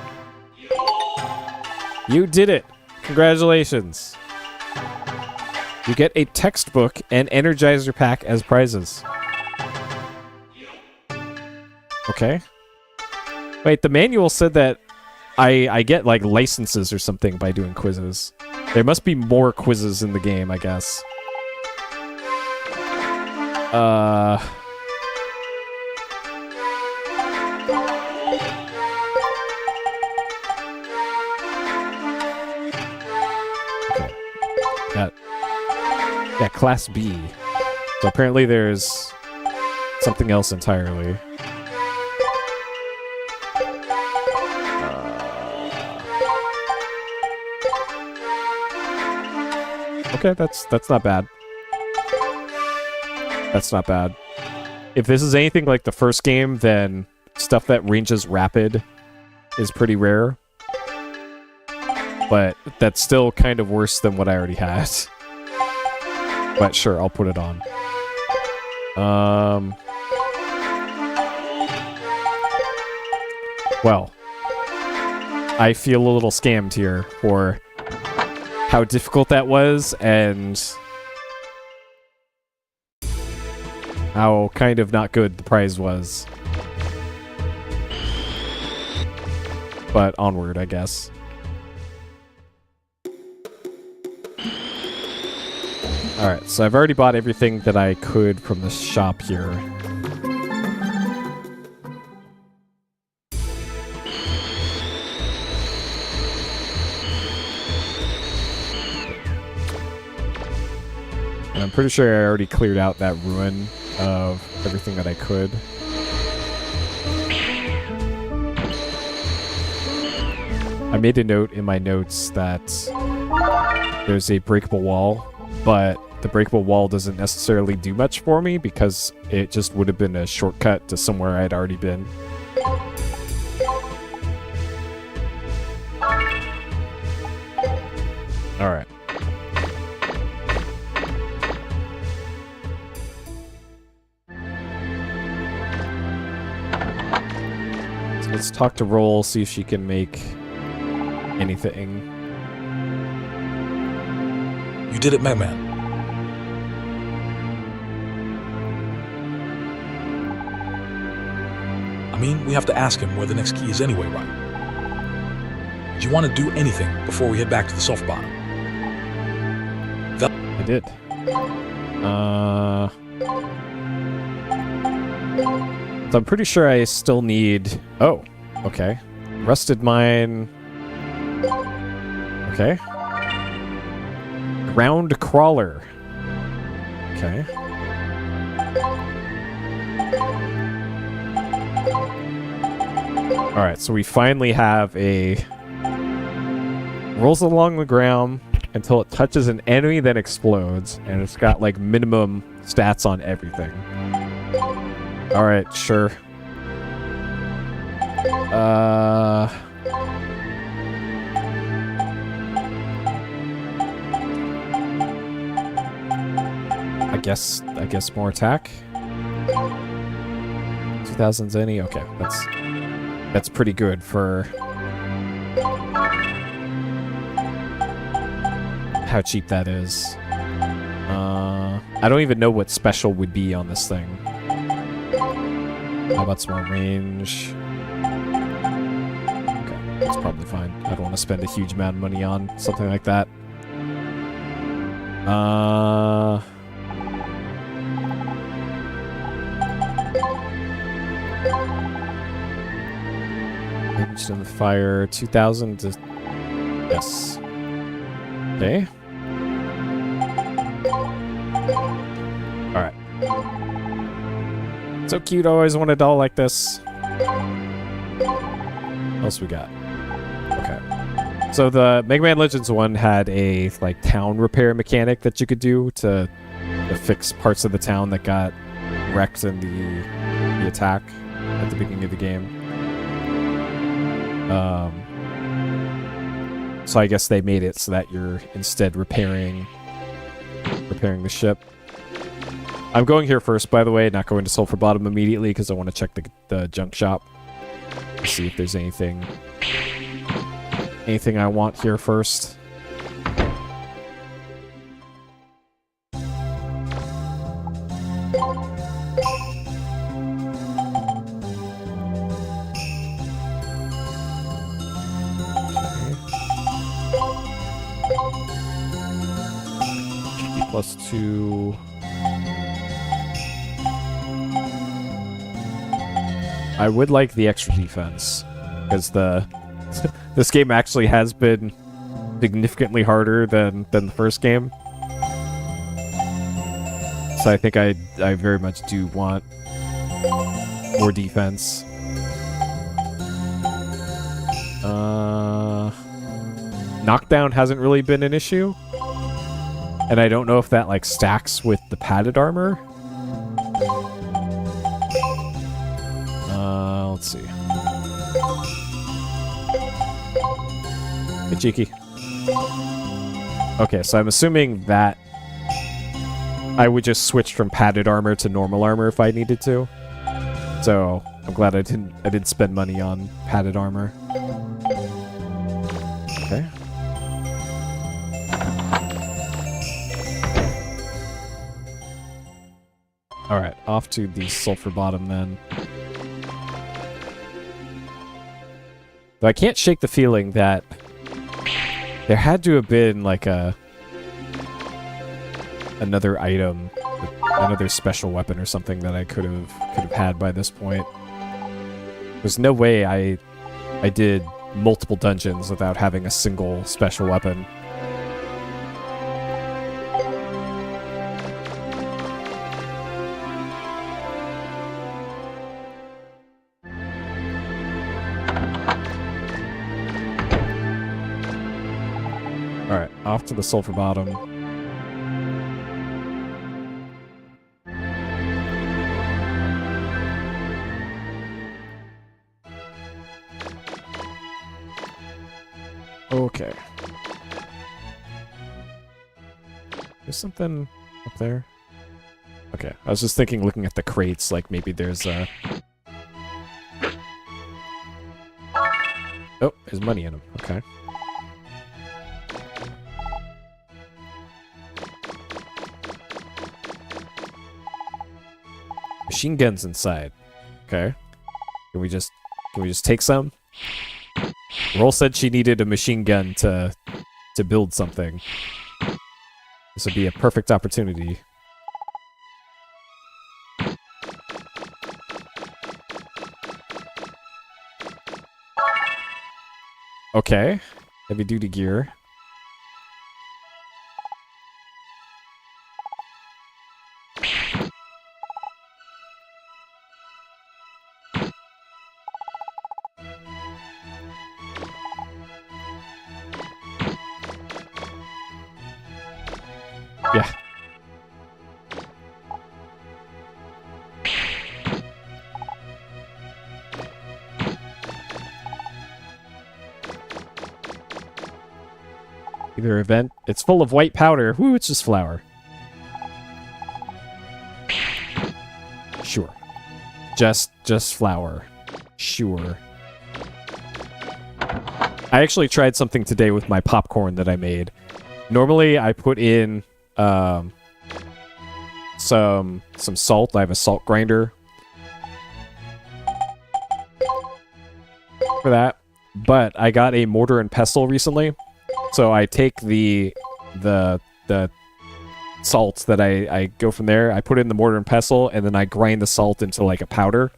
You did it! Congratulations! You get a textbook and Energizer pack as prizes. Okay. Wait, the manual said that I get, like, licenses or something by doing quizzes. There must be more quizzes in the game, I guess. Okay. Yeah, Class B. So apparently there's something else entirely. Okay, that's not bad. That's not bad. If this is anything like the first game, then stuff that ranges rapid is pretty rare. But that's still kind of worse than what I already had. But sure, I'll put it on. Well, I feel a little scammed here for how difficult that was and how kind of not good the prize was. But onward, I guess. Alright, so I've already bought everything that I could from the shop here. And I'm pretty sure I already cleared out that ruin of everything that I could. I made a note in my notes that there's a breakable wall, but the breakable wall doesn't necessarily do much for me because it just would have been a shortcut to somewhere I'd already been. Alright. So let's talk to Roll, see if she can make anything. You did it, Megman. I mean, we have to ask him where the next key is anyway, right? Do you want to do anything before we head back to the sulfur bottom? I did. So I'm pretty sure I still need... Oh, okay. Rusted mine... Okay. Ground crawler. Okay. Alright, so we finally have a... Rolls along the ground until it touches an enemy, then explodes. And it's got, like, minimum stats on everything. Alright, sure. I guess more attack. 2000 Zenny. Okay, that's pretty good for how cheap that is. I don't even know what special would be on this thing. How about some more range? Okay, that's probably fine. I don't want to spend a huge amount of money on something like that. Ranged in the fire, 2000 to... Yes. Okay. Alright. So cute, I always wanted a doll like this. What else we got? Okay. So the Mega Man Legends one had a, like, town repair mechanic that you could do to fix parts of the town that got wrecked in the attack at the beginning of the game. So I guess they made it so that you're instead repairing the ship. I'm going here first, by the way, not going to Sulphur Bottom immediately because I want to check the junk shop to see if there's anything I want here first. +2. I would like the extra defense because this game actually has been significantly harder than the first game. So I think I very much do want more defense. Knockdown hasn't really been an issue. And I don't know if that, like, stacks with the padded armor. Let's see. Hey, Cheeky. Okay, so I'm assuming that I would just switch from padded armor to normal armor if I needed to. So I'm glad I didn't spend money on padded armor. Okay. All right, off to the sulfur bottom then. Though I can't shake the feeling that there had to have been like another item, another special weapon or something that I could have had by this point. There's no way I did multiple dungeons without having a single special weapon. Alright, off to the sulfur bottom. Okay. There's something up there. Okay, I was just thinking, looking at the crates, like maybe there's a... Oh, there's money in them. Okay. Machine guns inside. Okay. Can we just take some? Roll said she needed a machine gun to build something. This would be a perfect opportunity. Okay. Heavy duty gear. Yeah. Either event. It's full of white powder. Woo, it's just flour. Sure. Just flour. Sure. I actually tried something today with my popcorn that I made. Normally, I put in some salt. I have a salt grinder for that. But I got a mortar and pestle recently, so I take the salt that I go from there. I put it in the mortar and pestle, and then I grind the salt into like a powder,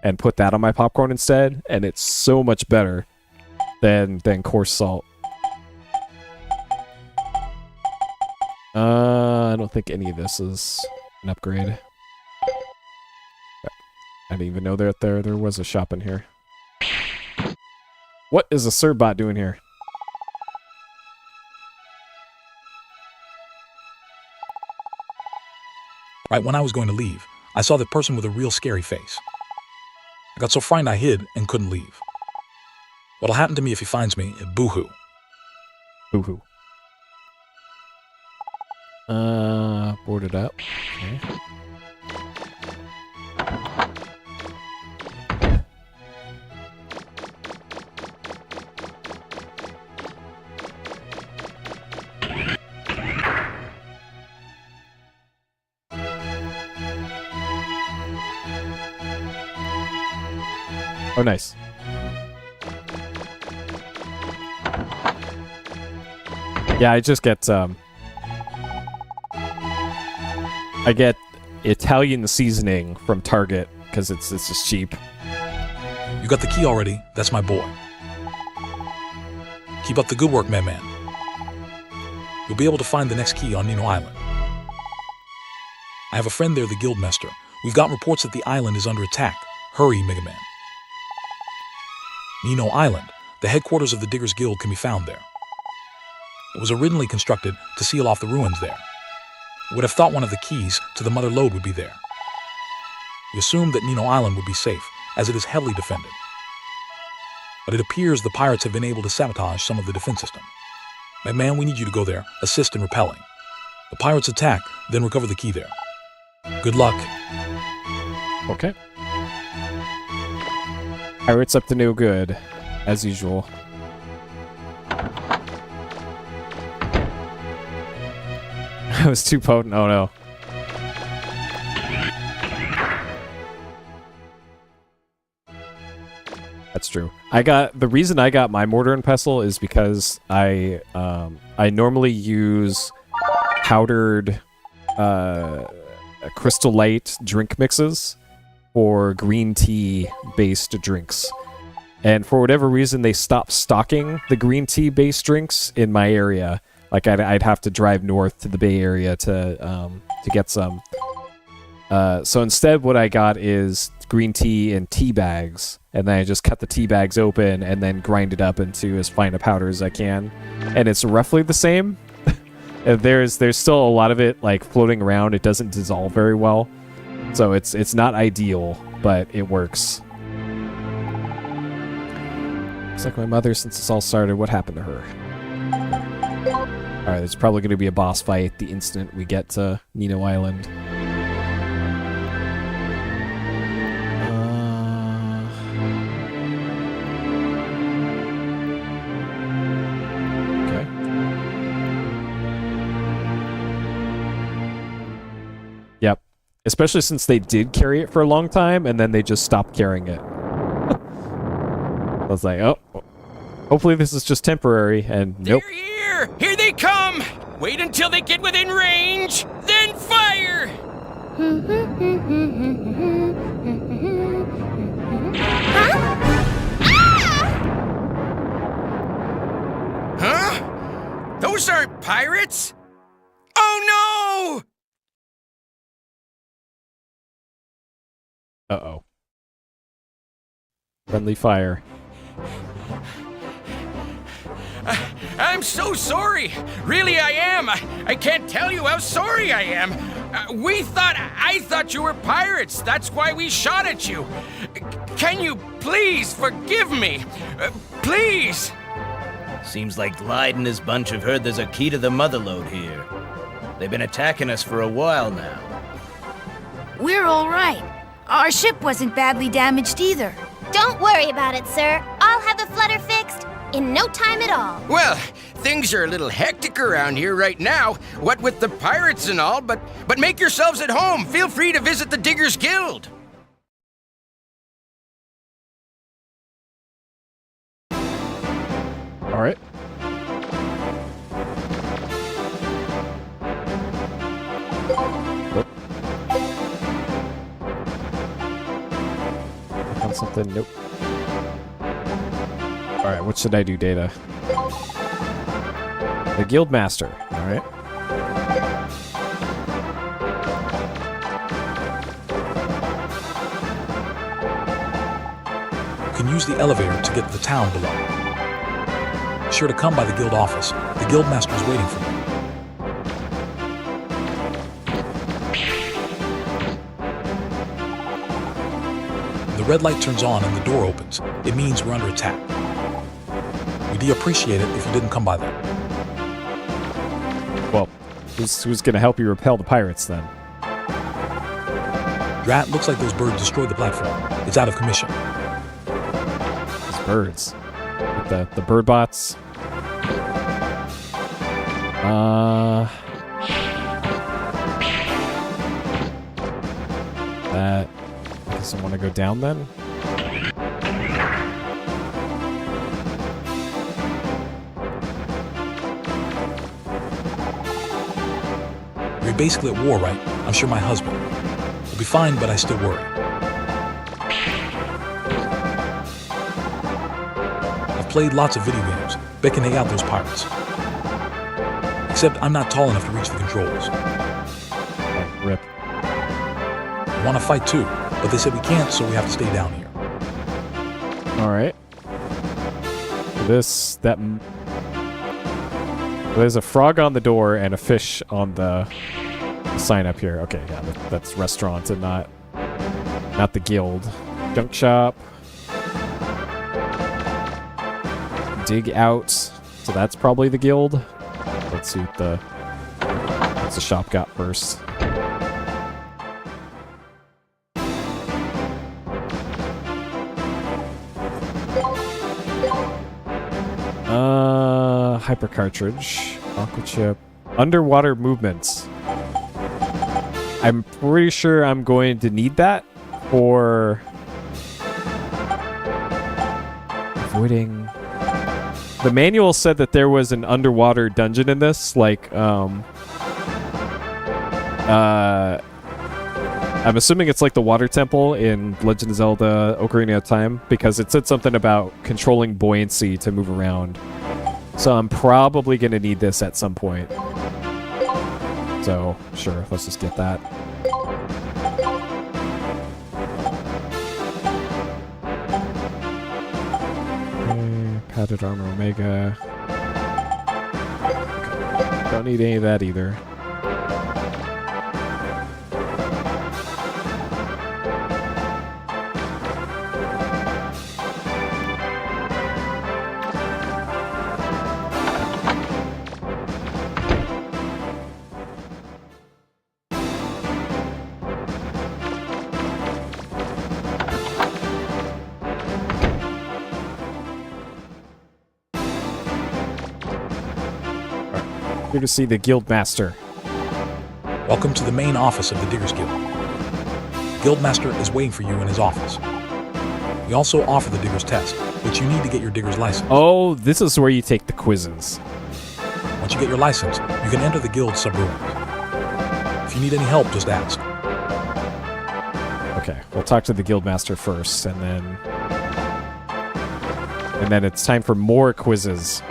and put that on my popcorn instead. And it's so much better than coarse salt. I don't think any of this is an upgrade. I didn't even know that there was a shop in here. What is a Sirbot doing here? Right when I was going to leave, I saw the person with a real scary face. I got so frightened I hid and couldn't leave. What'll happen to me if he finds me? Boo-hoo. Boo-hoo. Boarded up. Okay. Oh, nice. Yeah, I just get, I get Italian seasoning from Target, because it's just cheap. You got the key already? That's my boy. Keep up the good work, man. You'll be able to find the next key on Nino Island. I have a friend there, the Guildmaster. We've got reports that the island is under attack. Hurry, Mega Man. Nino Island. The headquarters of the Diggers Guild can be found there. It was originally constructed to seal off the ruins there. Would have thought one of the keys to the mother lode would be there. We assumed that Nino Island would be safe, as it is heavily defended. But it appears the pirates have been able to sabotage some of the defense system. McMahon, we need you to go there, assist in repelling. The pirates attack, then recover the key there. Good luck. Okay. Pirates up to no good, as usual. That was too potent. Oh no. That's true. The reason I got my mortar and pestle is because I normally use powdered Crystal Light drink mixes for green tea based drinks. And for whatever reason they stopped stocking the green tea based drinks in my area. Like I'd have to drive north to the Bay Area to get some. So instead what I got is green tea in tea bags, and then I just cut the tea bags open and then grind it up into as fine a powder as I can. And it's roughly the same. There's still a lot of it like floating around. It doesn't dissolve very well. So it's not ideal, but it works. Looks like my mother, since this all started, what happened to her? Alright, there's probably going to be a boss fight the instant we get to Nino Island. Okay. Yep. Especially since they did carry it for a long time, and then they just stopped carrying it. I was like, oh, hopefully this is just temporary, and nope. They're here! Here they come! Wait until they get within range, then fire! Huh? Those aren't pirates! Oh no! Uh-oh. Friendly fire. I'm so sorry. Really, I am. I can't tell you how sorry I am. I thought you were pirates. That's why we shot at you. Can you please forgive me? Please. Seems like Glide and his bunch have heard there's a key to the mother lode here. They've been attacking us for a while now. We're all right. Our ship wasn't badly damaged either. Don't worry about it, sir. I'll have the flutter fixed in no time at all. Well, things are a little hectic around here right now, what with the pirates and all, but make yourselves at home. Feel free to visit the Diggers Guild. All right. Whoop. Click on something. Nope. All right, what should I do, Data? The Guild Master. All right. You can use the elevator to get to the town below. Be sure to come by the guild office. The guild master is waiting for you. The red light turns on and the door opens. It means we're under attack. We'd appreciate it if you didn't come by that. Well, who's going to help you repel the pirates then? Drat, looks like those birds destroyed the platform. It's out of commission. Those birds. With the bird bots. That doesn't want to go down then. You're basically at war, right? I'm sure my husband. We'll be fine, but I still worry. I've played lots of video games. Bet can take out those pirates. Except I'm not tall enough to reach the controls. Oh, rip. I want to fight too, but they said we can't, so we have to stay down here. All right. There's a frog on the door and a fish on the sign up here. Okay, yeah, that's restaurant and not the guild. Junk shop. Dig out. So that's probably the guild. Let's see what the shop got first. Hyper cartridge, aqua chip, underwater movements. I'm pretty sure I'm going to need that for avoiding. The manual said that there was an underwater dungeon in this, like I'm assuming it's like the water temple in Legend of Zelda Ocarina of Time, because it said something about controlling buoyancy to move around. So I'm probably going to need this at some point. So, sure, let's just get that. Okay, padded armor omega. Okay. Don't need any of that either. Here to see the guild master. Welcome to the main office of the Diggers Guild. Guildmaster is waiting for you in his office. We also offer the Digger's Test, which you need to get your Digger's license. Oh, this is where you take the quizzes. Once you get your license, you can enter the guild sub-ruins. If you need any help, just ask. Okay, we'll talk to the guildmaster first, and then it's time for more quizzes.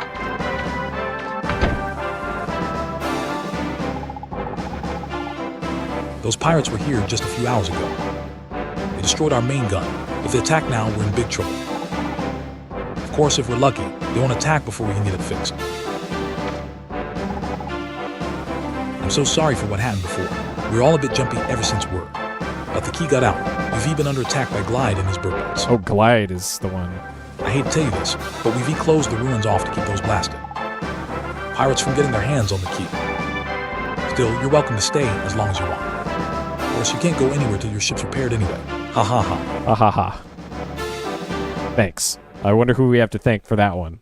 Those pirates were here just a few hours ago. They destroyed our main gun. If they attack now, we're in big trouble. Of course, if we're lucky, they won't attack before we can get it fixed. I'm so sorry for what happened before. We were all a bit jumpy ever since word. But the key got out. We've been under attack by Glide and his bird boats. Oh, Glide is the one. I hate to tell you this, but we've closed the ruins off to keep those blasted. Pirates from getting their hands on the key. Still, you're welcome to stay as long as you want. Of course, you can't go anywhere till your ship's repaired anyway. Ha ha ha. Ha ha ha. Thanks. I wonder who we have to thank for that one.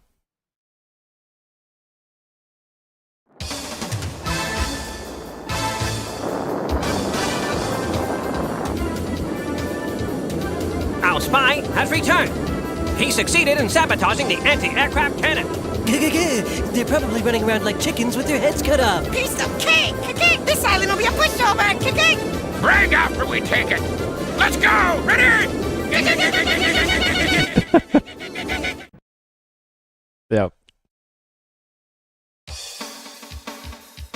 Our spy has returned. He succeeded in sabotaging the anti-aircraft cannon. They're probably running around like chickens with their heads cut off. Piece of cake! Cake! This island will be a pushover! Cake! Brag after we take it. Let's go. Ready? Yep.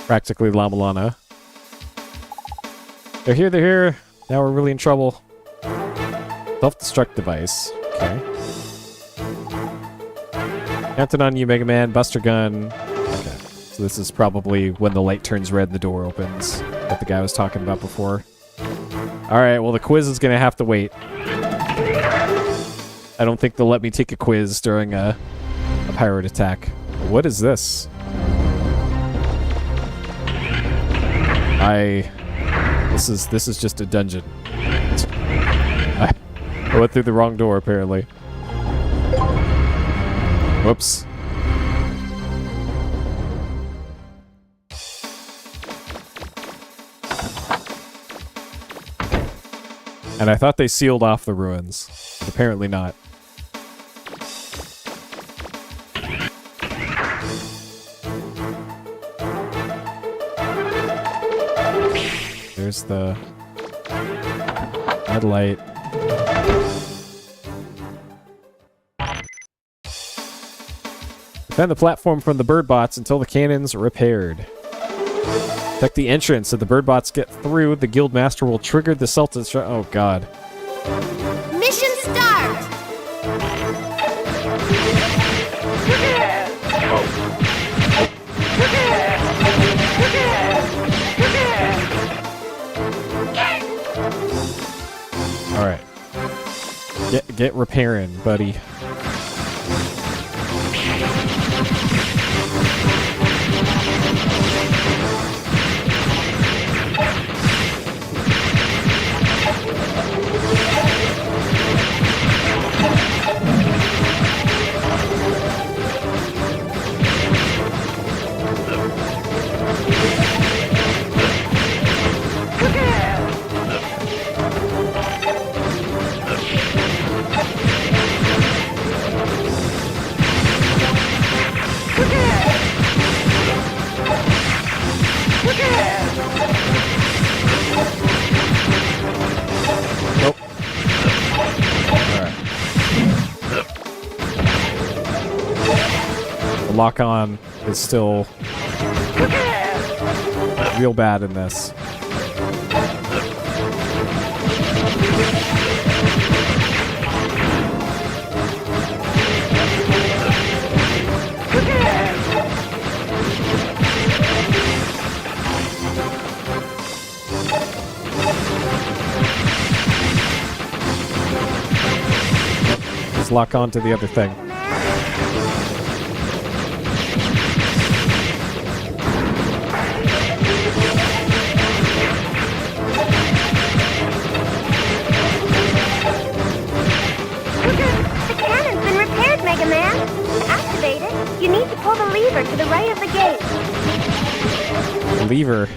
Practically Llama Lana. They're here, they're here. Now we're really in trouble. Self-destruct device. Okay. Counting on you, Mega Man. Buster gun. Okay. So this is probably when the light turns red and the door opens. What the guy was talking about before. Alright, well the quiz is gonna have to wait. I don't think they'll let me take a quiz during a pirate attack. What is this? This is just a dungeon. I went through the wrong door, apparently. Whoops. And I thought they sealed off the ruins, but apparently not. There's the headlight. Defend the platform from the bird bots until the cannon's repaired. Protect the entrance. If the bird bots get through, the guild master will trigger the self-destruct. Oh god. Mission start! All right. Get repairing, buddy. Nope. Alright. The lock-on is still real bad in this. Just lock on to the other thing. The cannon's been repaired, Mega Man. To activate it, you need to pull the lever to the right of the gate. Lever.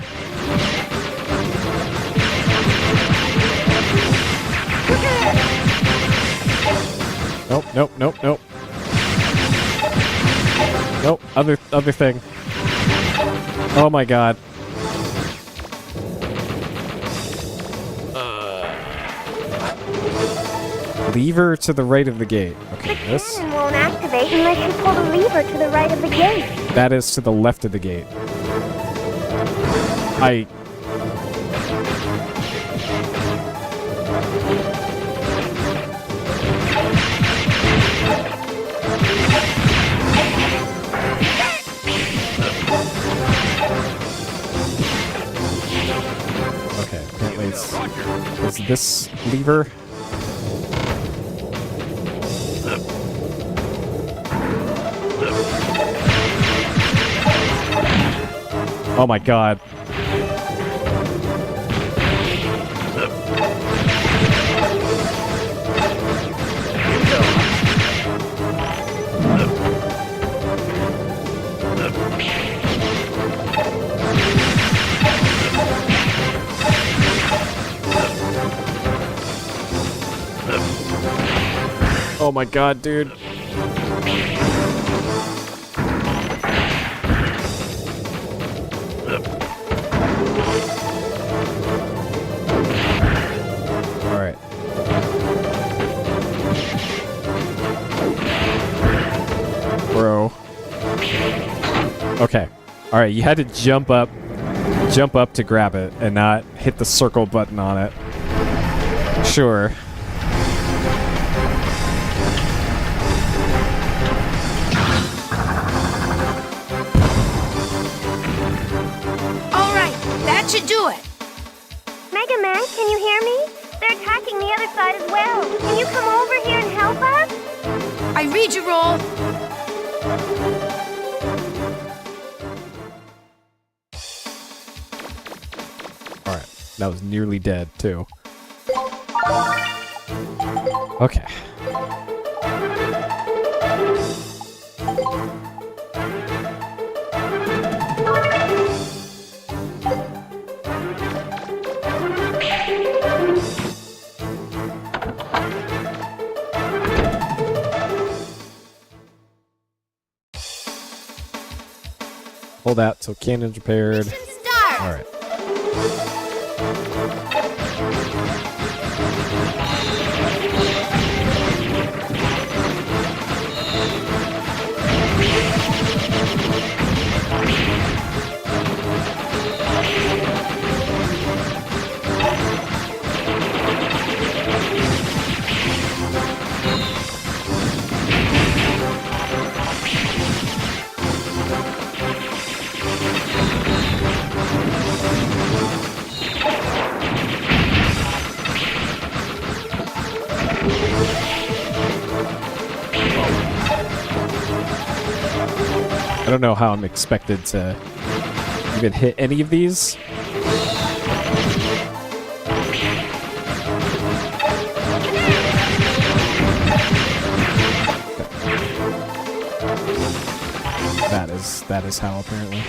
Nope, nope, nope, nope. Nope, other thing. Oh my god. Lever to the right of the gate. Okay, The this. cannon won't activate unless you pull the lever to the right of the gate. That is to the left of the gate. Okay, apparently it's this lever. Oh my god. Oh my god, dude. Alright. Bro. Okay. Alright, you had to jump up to grab it and not hit the circle button on it. Sure. All right, that should do it. Mega Man, can you hear me? They're attacking the other side as well. Can you come over here and help us? I read your roll. Alright. That was nearly dead, too. Okay. Hold that till cannon's repaired. Start. Alright. I don't know how I'm expected to even hit any of these. That is how, apparently.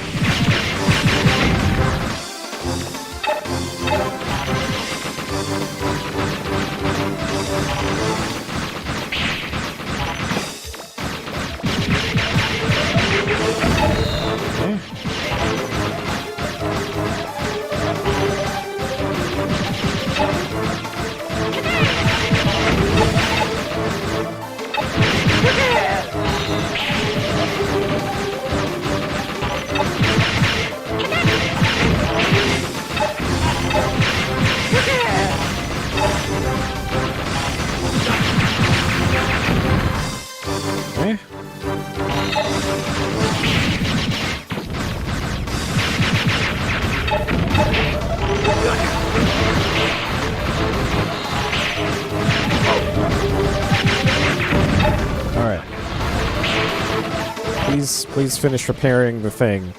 Please finish repairing the thing.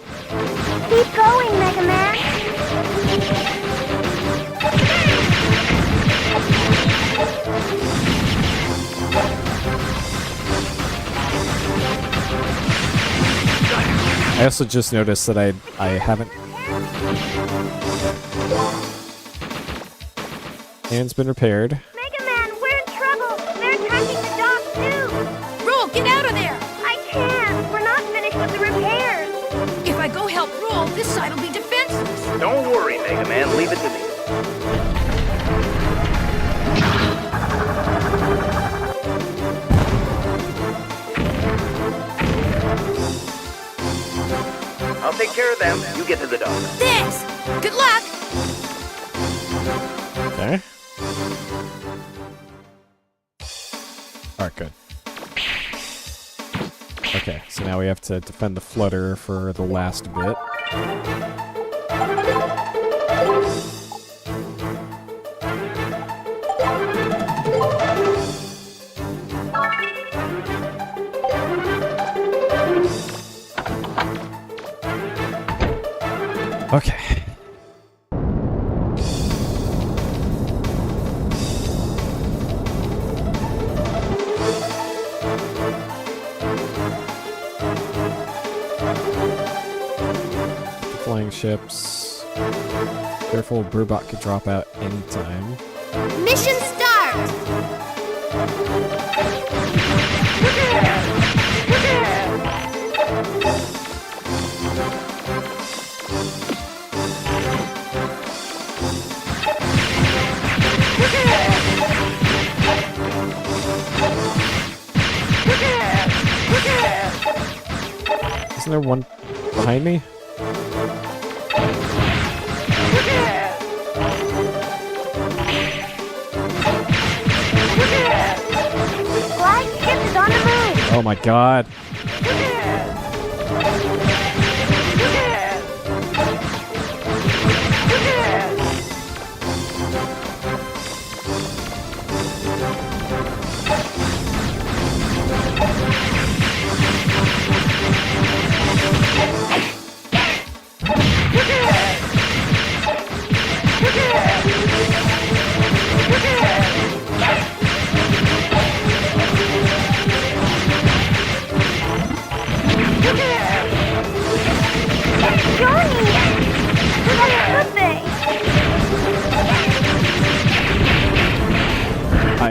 Keep going, Mega Man. I also just noticed that I haven't... Hand's been repaired. Mega Man, we're in trouble. They're attacking the dock, too. Rule, get out of there! I can't. We're not finished with the repairs. If I go help Rule, this side will be defenseless. Don't worry, Mega Man. Leave it to me. I'll take care of them. You get to the dock. Thanks! Good luck! Okay. Alright, good. Okay, so now we have to defend the flutter for the last bit. Okay. Flying ships. Careful, Burbot could drop out anytime. Mission start! Isn't there one behind me? Flagship is on the move. Oh my god.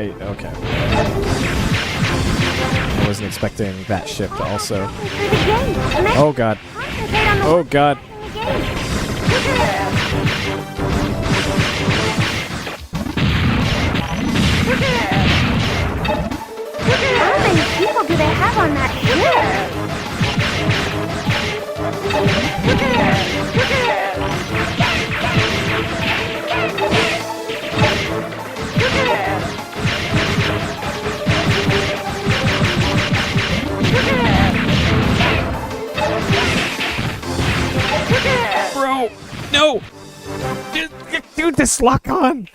Okay. I wasn't expecting that ship to also... Oh god. Oh god. How many people do they have on that ship? Bro! No! Dude, this lock on!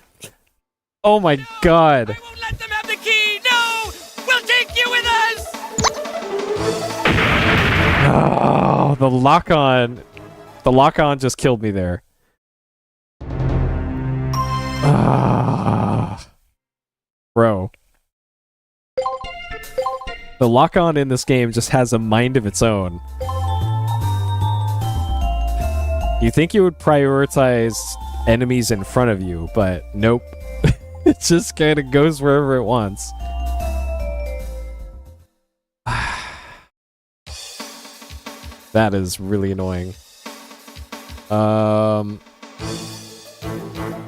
Oh my god. I won't let them have the key! No! We'll take you with us! Ah. Oh, the lock-on. The lock-on just killed me there. Ah. Bro. The lock-on in this game just has a mind of its own. You think you would prioritize enemies in front of you, but nope. It just kind of goes wherever it wants. That is really annoying.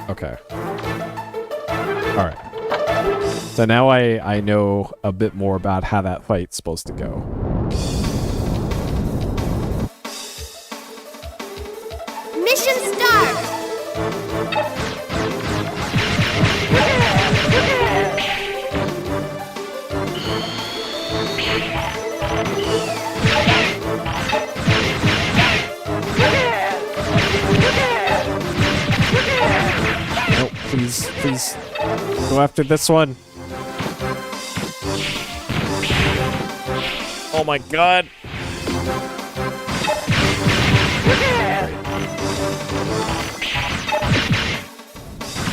Okay. Alright. So now I know a bit more about how that fight's supposed to go. Mission start! Nope, please go after this one. Oh my god.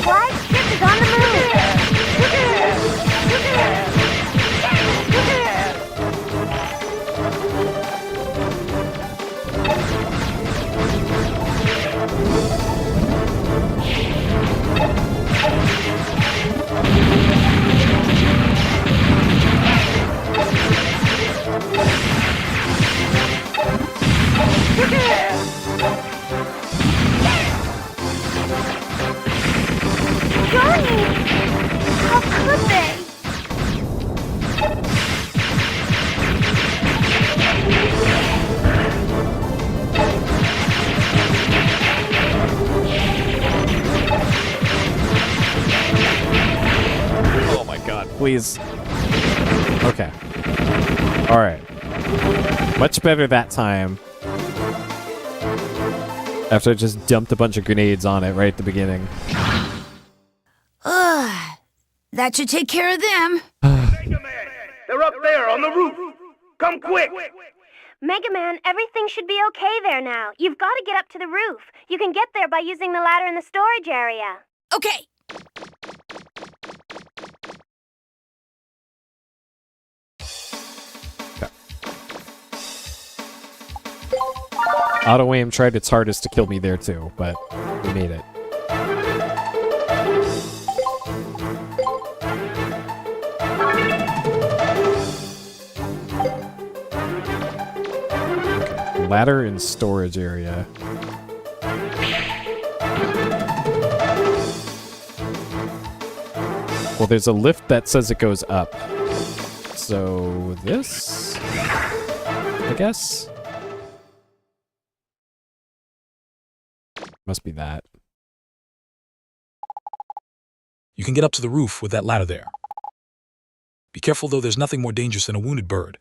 Flagship is on the move. Johnny! How could they? Oh my god, please. Okay. Alright. Much better that time. After I just dumped a bunch of grenades on it right at the beginning. That should take care of them. They're up there on the roof. Come quick. Mega Man, everything should be okay there now. You've got to get up to the roof. You can get there by using the ladder in the storage area. Okay. Auto aim tried its hardest to kill me there too, but we made it. Okay. Ladder in storage area. Well, there's a lift that says it goes up. So this, I guess. Must be that. You can get up to the roof with that ladder there. Be careful, though, there's nothing more dangerous than a wounded bird.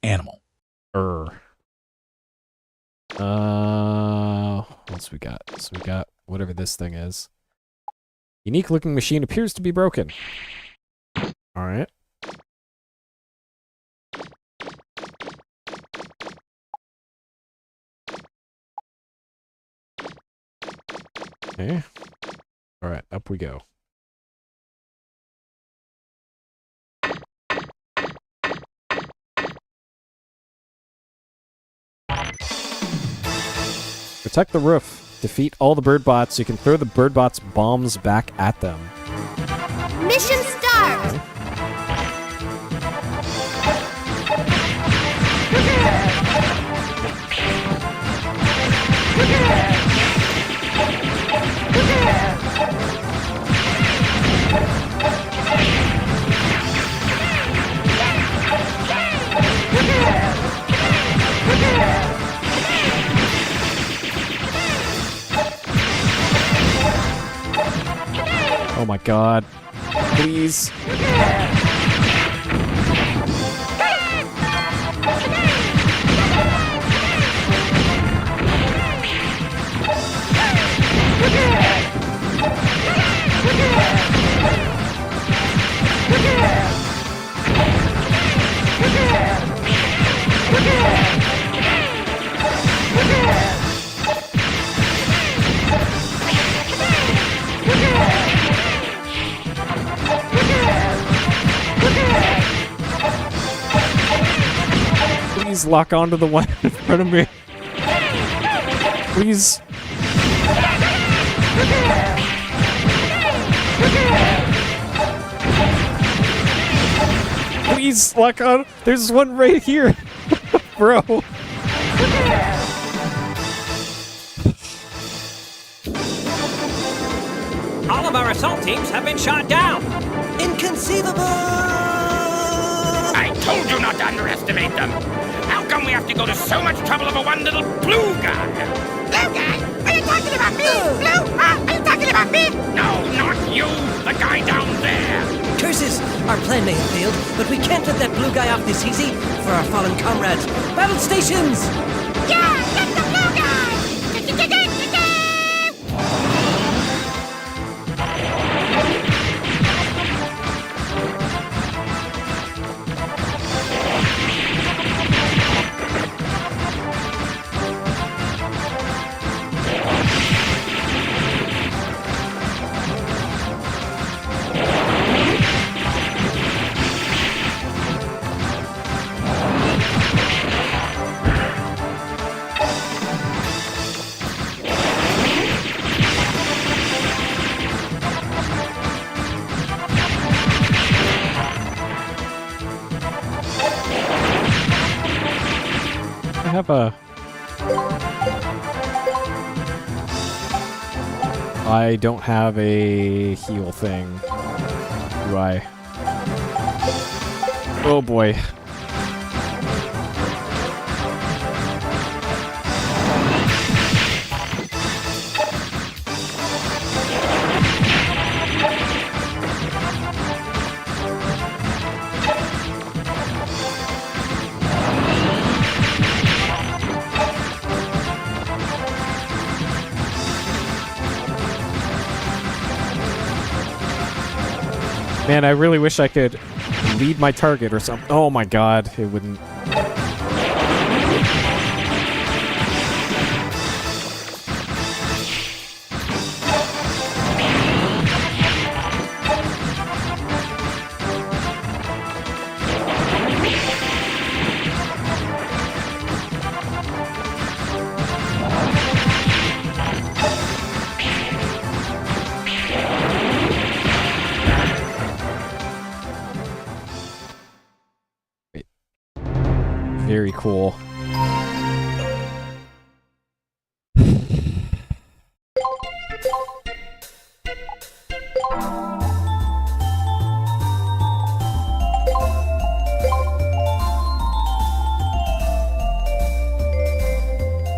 Animal. What else we got? So we got whatever this thing is. Unique looking machine appears to be broken. Alright. Okay. Alright, up we go. Protect the roof. Defeat all the bird bots. You can throw the bird bots' bombs back at them. Mission start! Oh my god. Please. Please lock onto the one in front of me. Please. Please lock on. There's one right here. Bro. All of our assault teams have been shot down. Inconceivable! I told you not to underestimate them. How come we have to go to so much trouble over one little blue guy? Blue guy? Are you talking about me? Blue? Are you talking about me? No, not you. The guy down there. Curses! Our plan may have failed, but we can't let that blue guy off this easy. For our fallen comrades, battle stations! Yeah, get the blue guy! I have a... I don't have a heal thing, do I? Oh boy. Man, I really wish I could lead my target or something. Oh my god, it wouldn't. Very cool.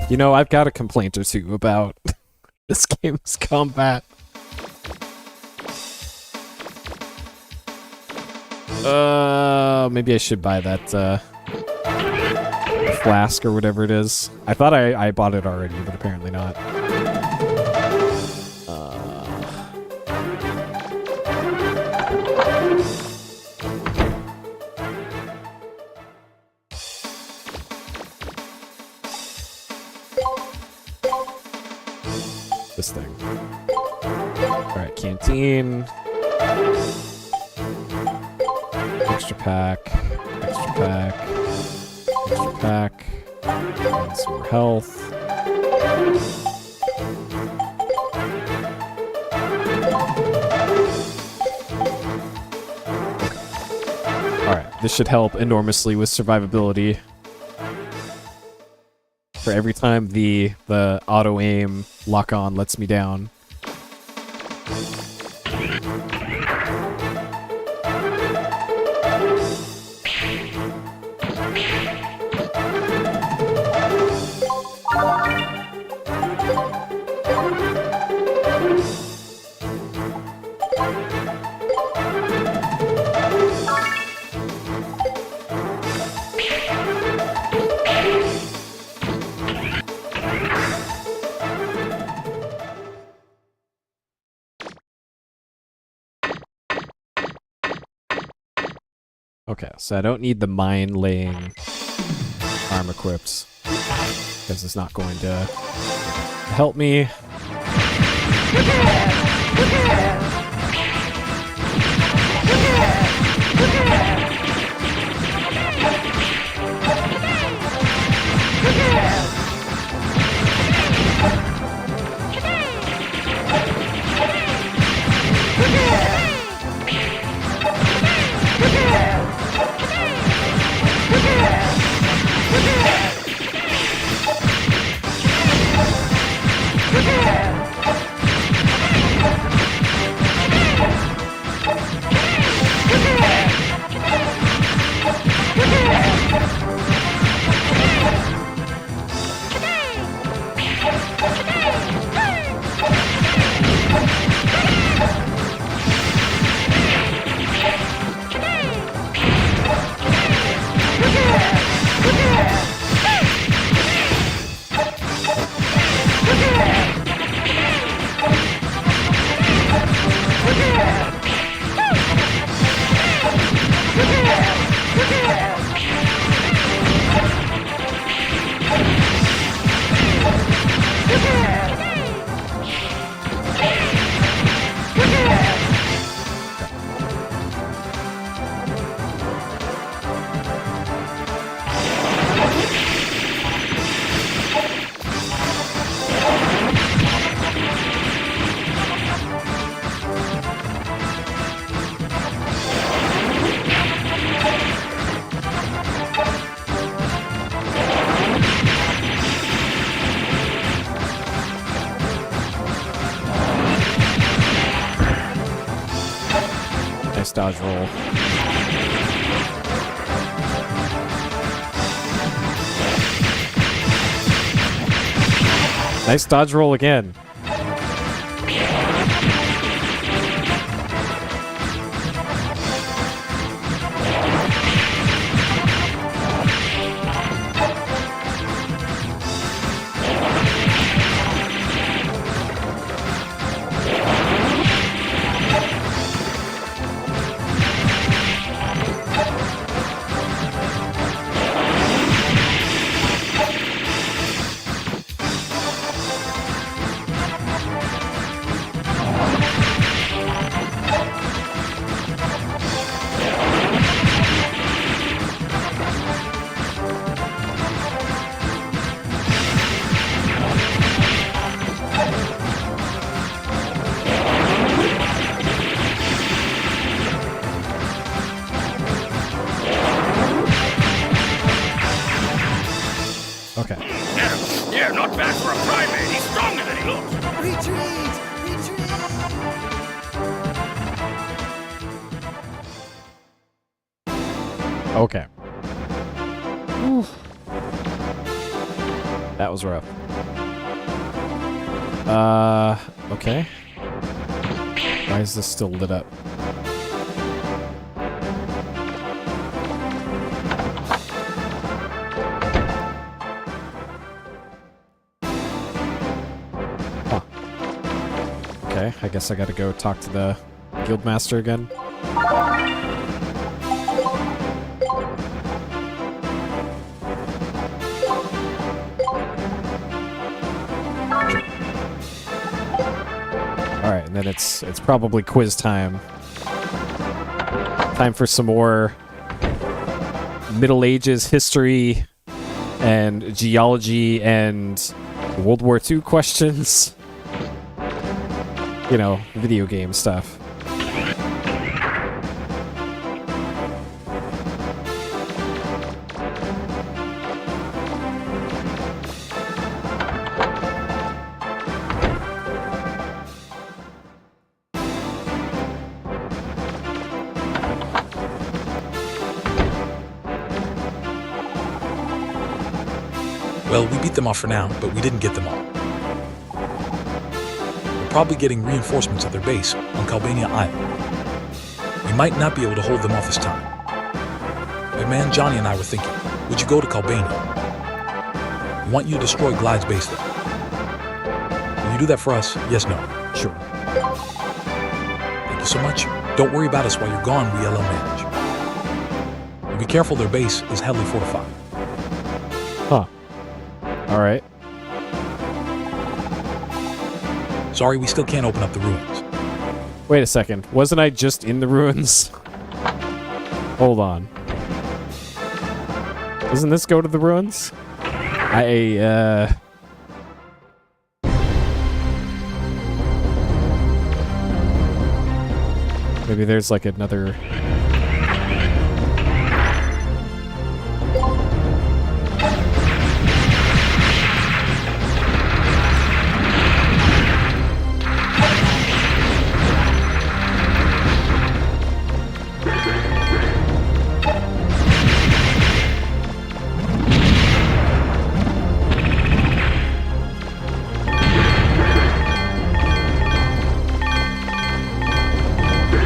You know, I've got a complaint or two about this game's combat. Maybe I should buy that, flask or whatever it is. I thought I bought it already, but apparently not. This thing. Alright, canteen. Extra pack. Extra pack. Extra pack. And some more health. Alright, this should help enormously with survivability. For every time the auto-aim lock-on lets me down. Okay, so I don't need the mine-laying arm equipped, because it's not going to help me. dodge roll. Nice dodge roll again. Okay. Yeah, not bad for a primate. He's stronger than he looks. Retreat! Retreat! Okay. Whew. That was rough. Okay. Why is this still lit up? Huh. Okay, I guess I gotta go talk to the guildmaster again. Alright, and then it's probably quiz time. Time for some more Middle Ages history and geology and World War II questions. You know, video game stuff. Well, we beat them off for now, but we didn't get them all. We're probably getting reinforcements at their base on Calbania Island. We might not be able to hold them off this time. My man Johnny and I were thinking, would you go to Calbania? We want you to destroy Glide's base there. Will you do that for us? Yes, no? Sure. Thank you so much. Don't worry about us while you're gone, we'll manage. And be careful, their base is heavily fortified. Huh. Alright. Sorry, we still can't open up the ruins. Wait a second. Wasn't I just in the ruins? Hold on. Doesn't this go to the ruins? Maybe there's like another...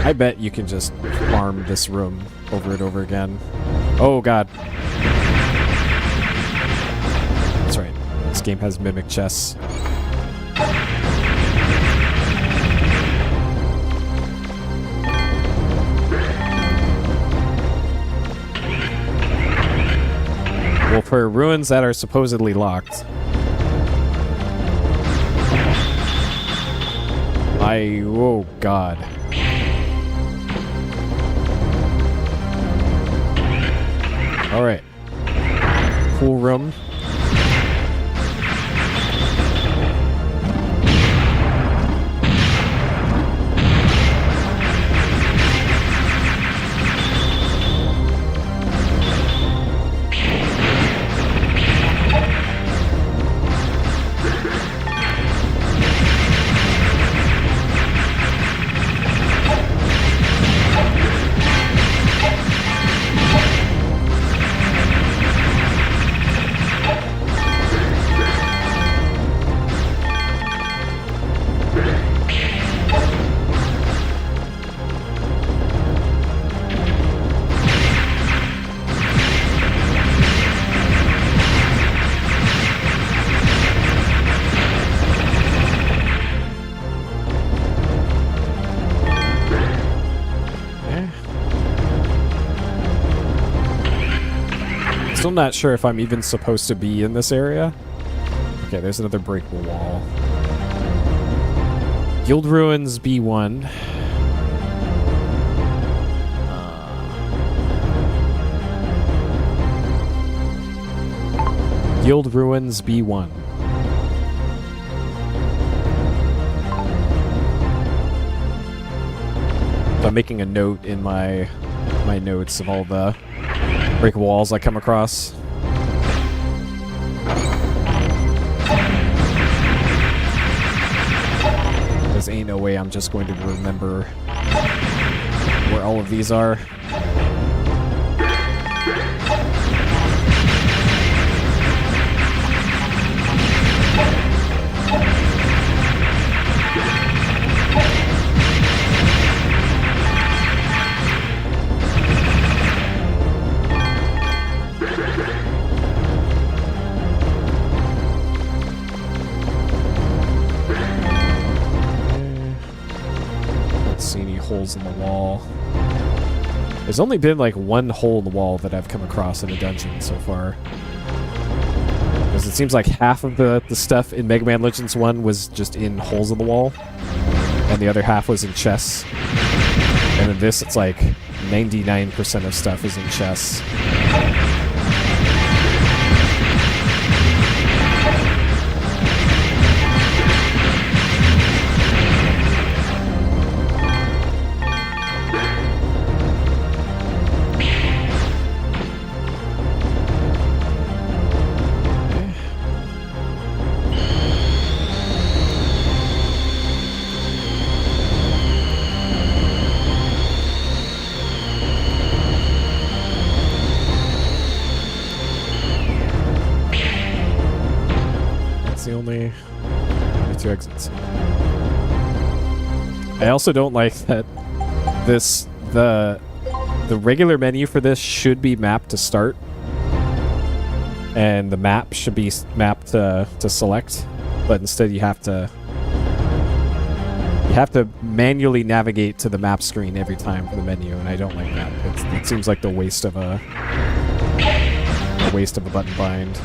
I bet you can just farm this room over and over again. Oh god. That's right. This game has mimic chess. Well, for ruins that are supposedly locked. Oh god. Alright. Cool room. Still not sure if I'm even supposed to be in this area. Okay, there's another breakable wall. Guild Ruins B1. Guild Ruins B1. So I'm making a note in my notes of all the breakable walls I come across. There's ain't no way I'm just going to remember where all of these are. Holes in the wall. There's only been like one hole in the wall that I've come across in a dungeon so far. Because it seems like half of the stuff in Mega Man Legends 1 was just in holes in the wall, and the other half was in chests. And in this, it's like 99% of stuff is in chests. Only 2 exits. I also don't like that the regular menu for this should be mapped to start, and the map should be mapped to select, but instead you have to manually navigate to the map screen every time for the menu, and I don't like that. It seems like the waste of a button bind.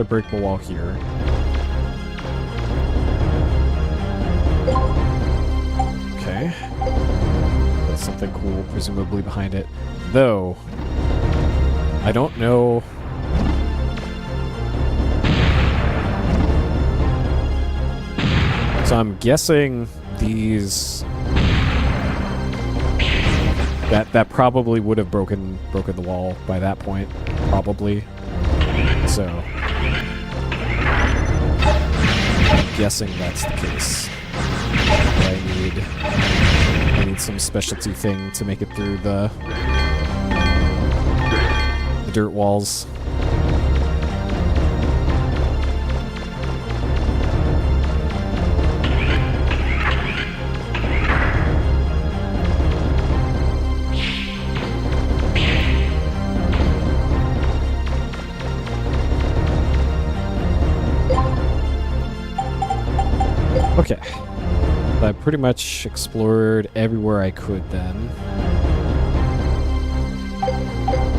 Breakable wall here. Okay. That's something cool, presumably behind it. Though, I don't know. So I'm guessing these that probably would have broken the wall by that point, probably. So I'm guessing that's the case. I need some specialty thing to make it through the dirt walls. Okay. I pretty much explored everywhere I could then.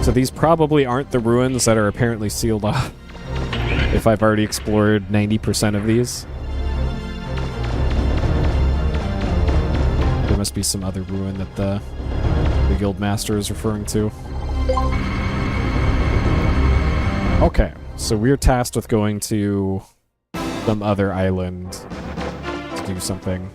So these probably aren't the ruins that are apparently sealed off, if I've already explored 90% of these. There must be some other ruin that the guild master is referring to. Okay, so we're tasked with going to some other island to do something.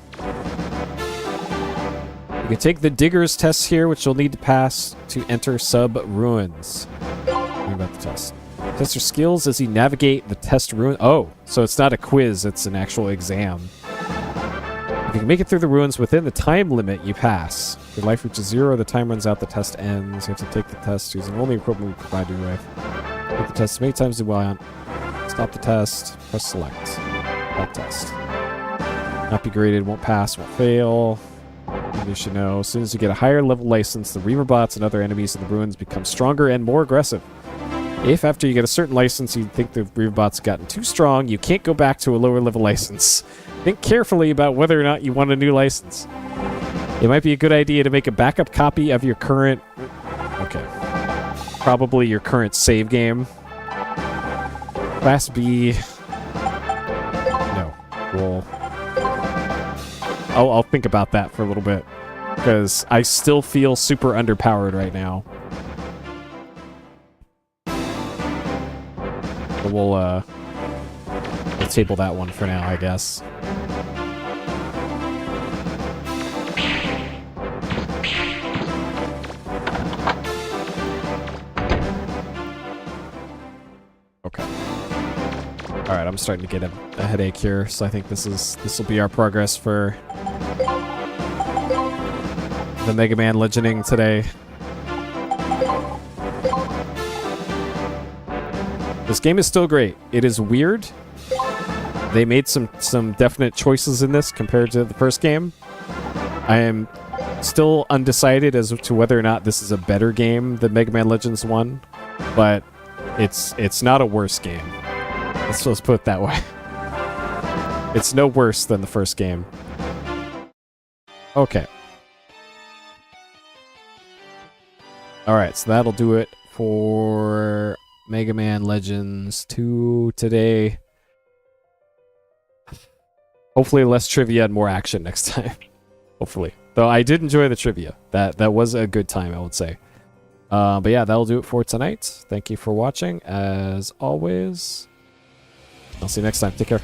You can take the Digger's test here, which you'll need to pass to enter sub-ruins. What about the test? Test your skills as you navigate the test ruin. Oh, so it's not a quiz, it's an actual exam. You you can make it through the ruins within the time limit, you pass. If your life reaches 0, the time runs out, the test ends. You have to take the test using only equipment we provide you with. Take the test as many times as you want. Stop the test. Press select. Stop test. Not be graded, won't pass, won't fail. You should know, as soon as you get a higher level license, the Reaver bots and other enemies in the ruins become stronger and more aggressive. If after you get a certain license you think the Reaver bots have gotten too strong, you can't go back to a lower level license. Think carefully about whether or not you want a new license. It might be a good idea to make a backup copy of your current... Okay. Probably your current save game. Class B... No. Well... I'll think about that for a little bit. Because I still feel super underpowered right now. But we'll table that one for now, I guess. Okay. Alright, I'm starting to get a headache here, so I think this will be our progress for the Mega Man Legending today. This game is still great. It is weird. They made some definite choices in this compared to the first game. I am still undecided as to whether or not this is a better game than Mega Man Legends 1, but it's not a worse game. Let's put it that way. It's no worse than the first game. Okay. Alright, so that'll do it for Mega Man Legends 2 today. Hopefully less trivia and more action next time. Hopefully. Though I did enjoy the trivia. That was a good time, I would say. But yeah, that'll do it for tonight. Thank you for watching, as always. I'll see you next time. Take care.